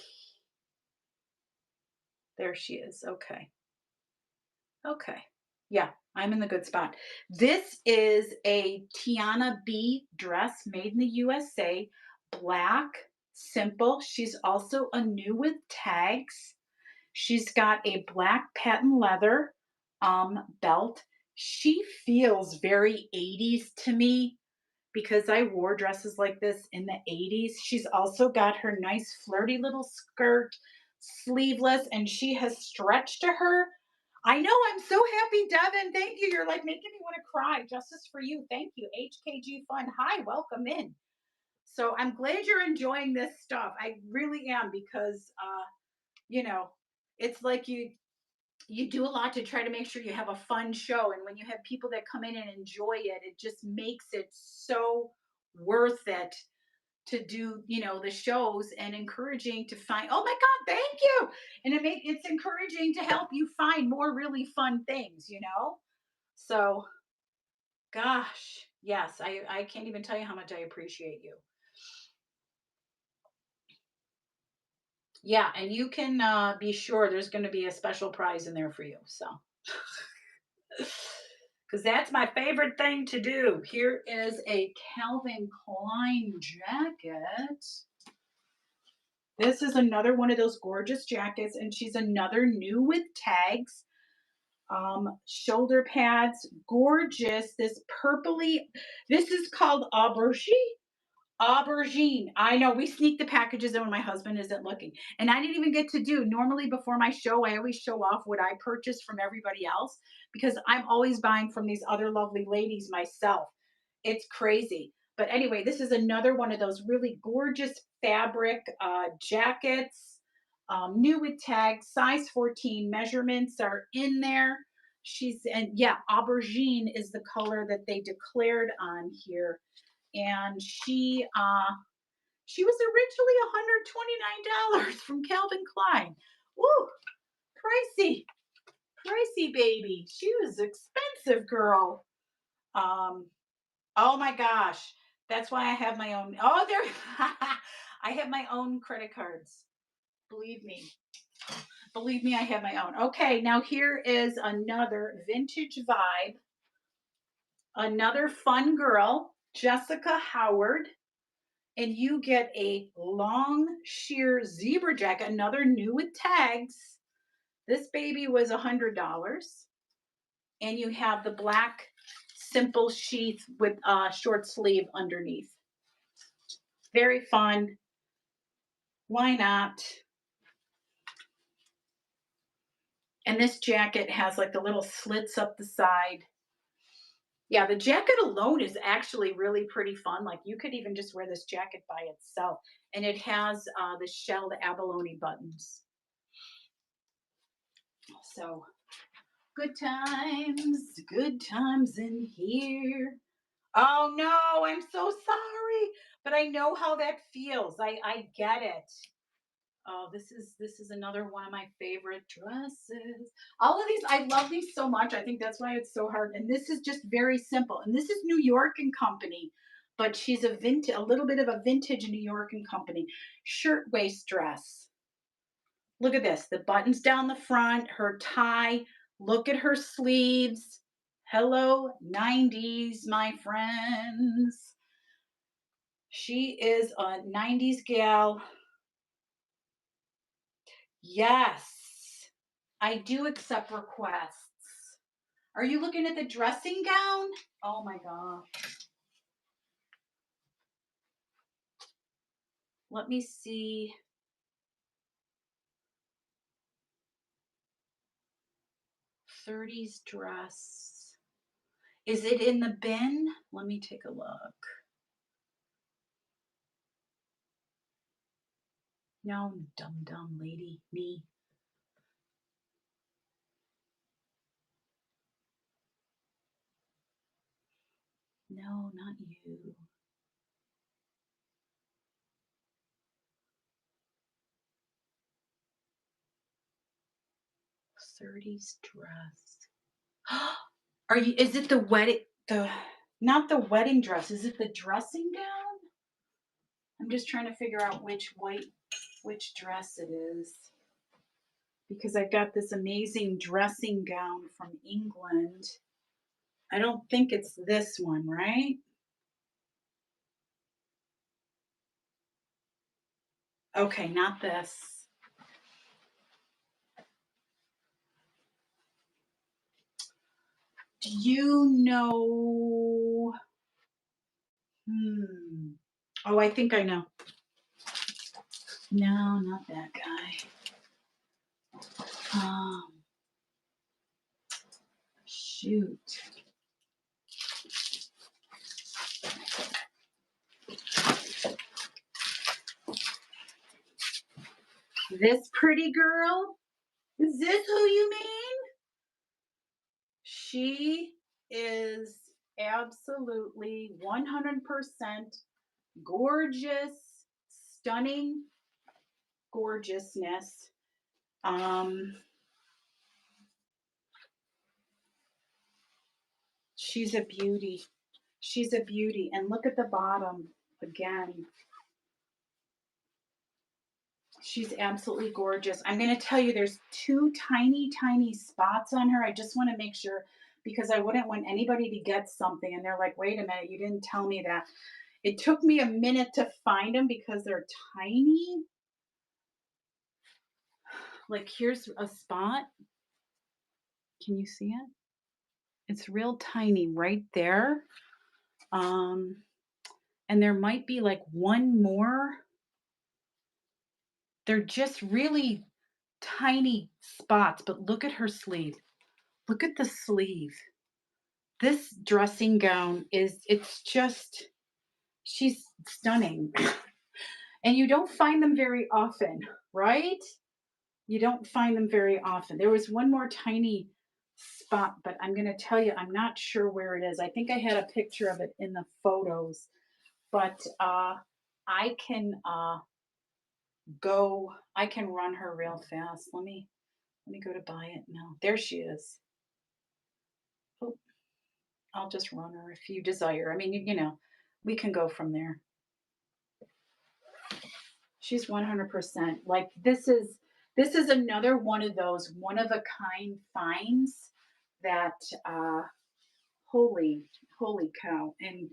There she is. Okay. Okay. Yeah, I'm in the good spot. This is a Tiana B dress made in the USA, black, simple. She's also a new with tags. She's got a black patent leather belt. She feels very 80s to me because I wore dresses like this in the 80s. She's also got her nice flirty little skirt, sleeveless, and she has stretch to her. I know. I'm so happy, Devin. Thank you. You're like making me want to cry. Justice for you. Thank you. HKG Fund. Hi, welcome in. So I'm glad you're enjoying this stuff. I really am because you know, it's like you do a lot to try to make sure you have a fun show. And when you have people that come in and enjoy it, it just makes it so worth it to do, the shows and encouraging to find, oh my God, thank you. And it's encouraging to help you find more really fun things. So gosh, yes, I can't even tell you how much I appreciate you. Yeah, and you can be sure there's going to be a special prize in there for you. So because that's my favorite thing to do. Here is a Calvin Klein jacket. This is another one of those gorgeous jackets, and she's another new with tags. Shoulder pads, gorgeous. This is called aubergine. I know we sneak the packages in when my husband isn't looking. And I didn't even get to do normally before my show, I always show off what I purchased from everybody else because I'm always buying from these other lovely ladies myself. It's crazy. But anyway, this is another one of those really gorgeous fabric jackets, new with tags, size 14. Measurements are in there. And yeah, aubergine is the color that they declared on here. And she was originally $129 from Calvin Klein. Woo, pricey, pricey baby. She was expensive, girl. Um, oh my gosh. That's why I have my own. Oh, there I have my own credit cards. Believe me. Believe me, I have my own. Okay, now here is another vintage vibe. Another fun girl, Jessica Howard. And you get a long sheer zebra jacket, another new with tags. This baby was $100. And you have the black simple sheath with a short sleeve underneath. Very fun. Why not? And this jacket has like the little slits up the side. Yeah, the jacket alone is actually really pretty fun. Like you could even just wear this jacket by itself. And it has the shelled abalone buttons. So good times in here. Oh no, I'm so sorry, but I know how that feels. I get it. Oh, this is another one of my favorite dresses. All of these, I love these so much. I think that's why it's so hard. And this is just very simple. And this is New York and Company, but she's a little bit of a vintage New York and Company shirtwaist dress. Look at this. The buttons down the front, her tie. Look at her sleeves. Hello, 90s, my friends. She is a 90s gal. Yes, I do accept requests. Are you looking at the dressing gown? Oh my God. Let me see. 30s dress. Is it in the bin? Let me take a look. No, dumb lady, me. No, not you. 30s dress. Is it the not the wedding dress, is it the dressing gown? I'm just trying to figure out which dress it is. Because I've got this amazing dressing gown from England. I don't think it's this one, right? Okay, not this. Do you know? Hmm. Oh, I think I know. No, not that guy. Um, Shoot. This pretty girl? Is this who you mean? She is absolutely 100% gorgeous, stunning gorgeousness. Um, she's a beauty. She's a beauty. And look at the bottom again. She's absolutely gorgeous. I'm going to tell you, there's two tiny, tiny spots on her. I just want to make sure because I wouldn't want anybody to get something and they're like, wait a minute, you didn't tell me that. It took me a minute to find them because they're tiny. Like here's a spot. Can you see it? It's real tiny right there. And there might be like one more. They're just really tiny spots, but look at her sleeve. Look at the sleeve. This dressing gown it's just, she's stunning. And you don't find them very often, right? You don't find them very often. There was one more tiny spot, but I'm going to tell you, I'm not sure where it is. I think I had a picture of it in the photos, but I can I can run her real fast. Let me go to buy it now. There she is. Oh, I'll just run her if you desire. I mean, you know, we can go from there. She's 100%. Like this is another one of those one of a kind finds that holy cow. And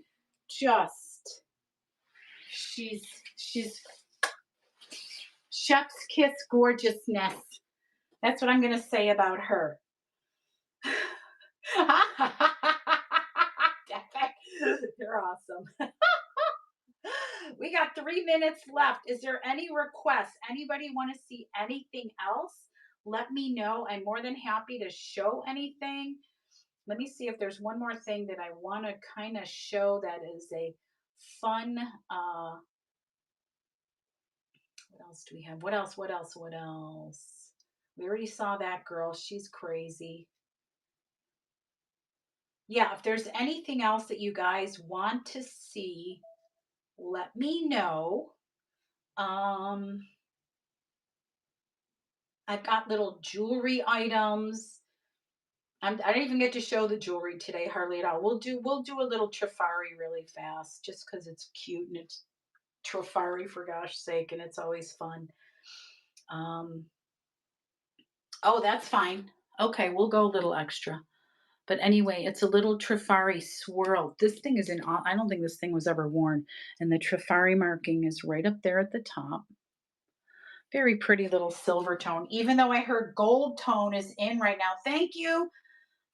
just she's chef's kiss gorgeousness. That's what I'm going to say about her. You're awesome. We got 3 minutes left. Is there any requests? Anybody want to see anything else? Let me know. I'm more than happy to show anything. Let me see if there's one more thing that I want to kind of show that is a fun. What else do we have? What else? What else? What else? We already saw that girl. She's crazy. Yeah, if there's anything else that you guys want to see, let me know. I've got little jewelry items. I didn't even get to show the jewelry today hardly at all. We'll do a little Trifari really fast just because it's cute and it's Trifari for gosh sake and it's always fun. Oh, that's fine. Okay, we'll go a little extra. But anyway, it's a little Trifari swirl. This thing is I don't think this thing was ever worn. And the Trifari marking is right up there at the top. Very pretty little silver tone, even though I heard gold tone is in right now. Thank you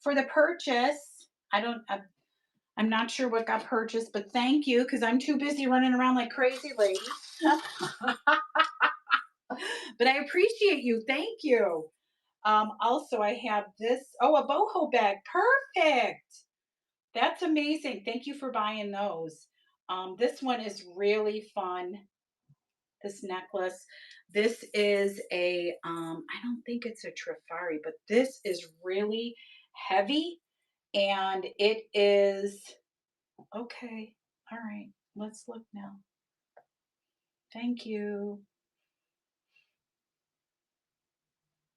for the purchase. I'm not sure what got purchased, but thank you because I'm too busy running around like crazy lady. But I appreciate you. Thank you. Also, I have this. Oh, a boho bag. Perfect. That's amazing. Thank you for buying those. This one is really fun. This necklace. This is I don't think it's a Trifari, but this is really heavy and it is, okay. All right. Let's look now. Thank you.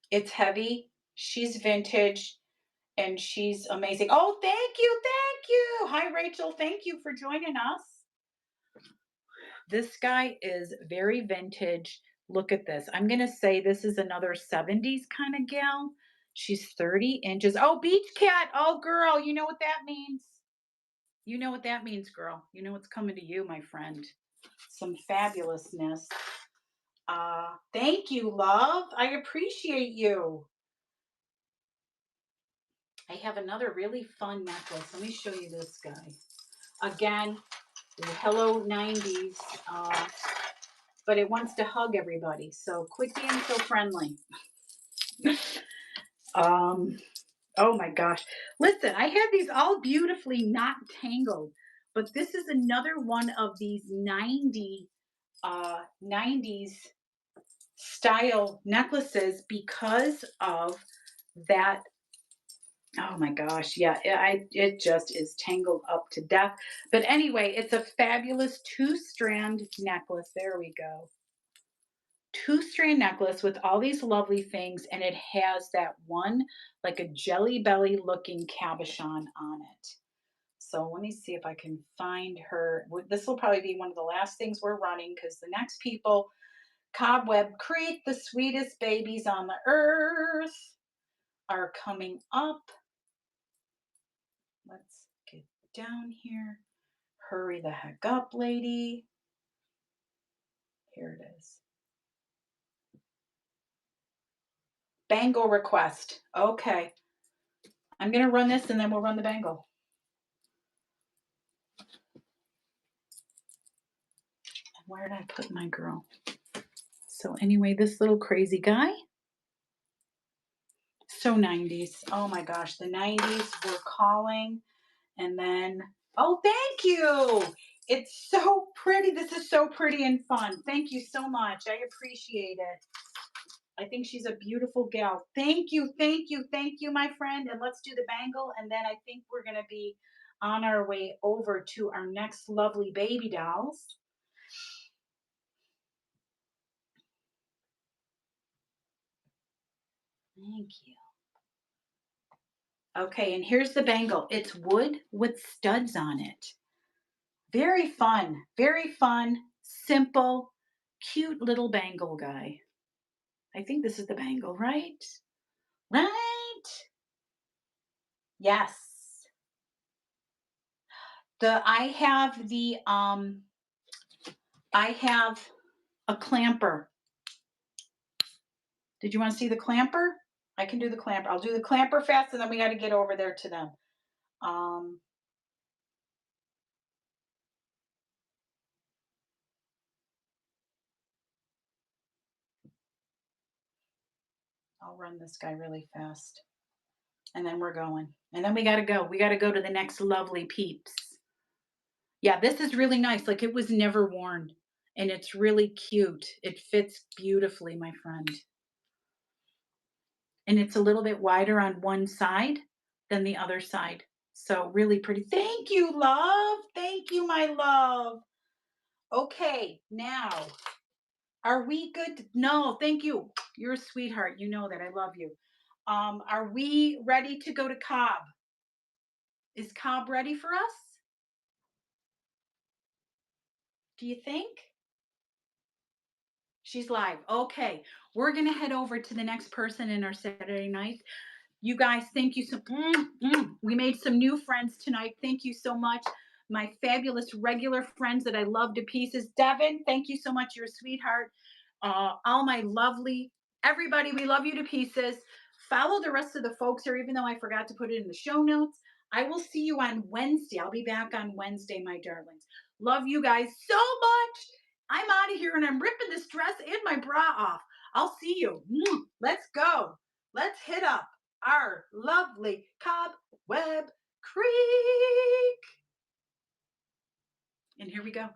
It's heavy. She's vintage and she's amazing. Oh, thank you. Thank you. Hi, Rachel. Thank you for joining us. This guy is very vintage. Look at this. I'm going to say this is another 70s kind of gal. She's 30 inches. Oh, beach cat. Oh, girl. You know what that means. You know what that means, girl. You know what's coming to you, my friend. Some fabulousness. Thank you, love. I appreciate you. I have another really fun necklace. Let me show you this guy. Again, hello 90s, but it wants to hug everybody. So quit being so friendly. Oh my gosh. Listen, I have these all beautifully not tangled, but this is another one of these 90s style necklaces because of that. Oh my gosh, yeah, it just is tangled up to death. But anyway, it's a fabulous two-strand necklace. There we go. Two-strand necklace with all these lovely things, and it has that one like a jelly belly looking cabochon on it. So let me see if I can find her. This will probably be one of the last things we're running because the next people, Cobweb Creek, the sweetest babies on the earth, are coming up. Let's get down here. Hurry the heck up, lady. Here it is. Bangle request. Okay. I'm going to run this and then we'll run the bangle. And where did I put my girl? So, anyway, this little crazy guy. So 90s. Oh my gosh. The 90s were calling. And then, oh, thank you. It's so pretty. This is so pretty and fun. Thank you so much. I appreciate it. I think she's a beautiful gal. Thank you, thank you, thank you, my friend. And let's do the bangle. And then I think we're going to be on our way over to our next lovely baby dolls. Thank you. Okay, and here's the bangle. It's wood with studs on it. Very fun, simple, cute little bangle guy. I think this is the bangle, right? Right? Yes. The I have a clamper. Did you want to see the clamper? I can do the clamper. I'll do the clamper fast and then we got to get over there to them. Um, I'll run this guy really fast. And then we're going. And then we got to go. We got to go to the next lovely peeps. Yeah, this is really nice. Like it was never worn. And it's really cute. It fits beautifully, my friend. And it's a little bit wider on one side than the other side. So really pretty. Thank you, love. Thank you, my love. Okay, now, are we good? No, thank you. You're a sweetheart. You know that. I love you. Are we ready to go to Cobb? Is Cobb ready for us? Do you think? She's live. Okay. We're going to head over to the next person in our Saturday night. You guys, thank you so we made some new friends tonight. Thank you so much. My fabulous regular friends that I love to pieces. Devin, thank you so much. You're a sweetheart. All my lovely everybody, we love you to pieces. Follow the rest of the folks here, even though I forgot to put it in the show notes. I will see you on Wednesday. I'll be back on Wednesday, my darlings. Love you guys so much. I'm out of here and I'm ripping this dress and my bra off. I'll see you. Let's go. Let's hit up our lovely Cobweb Creek. And here we go.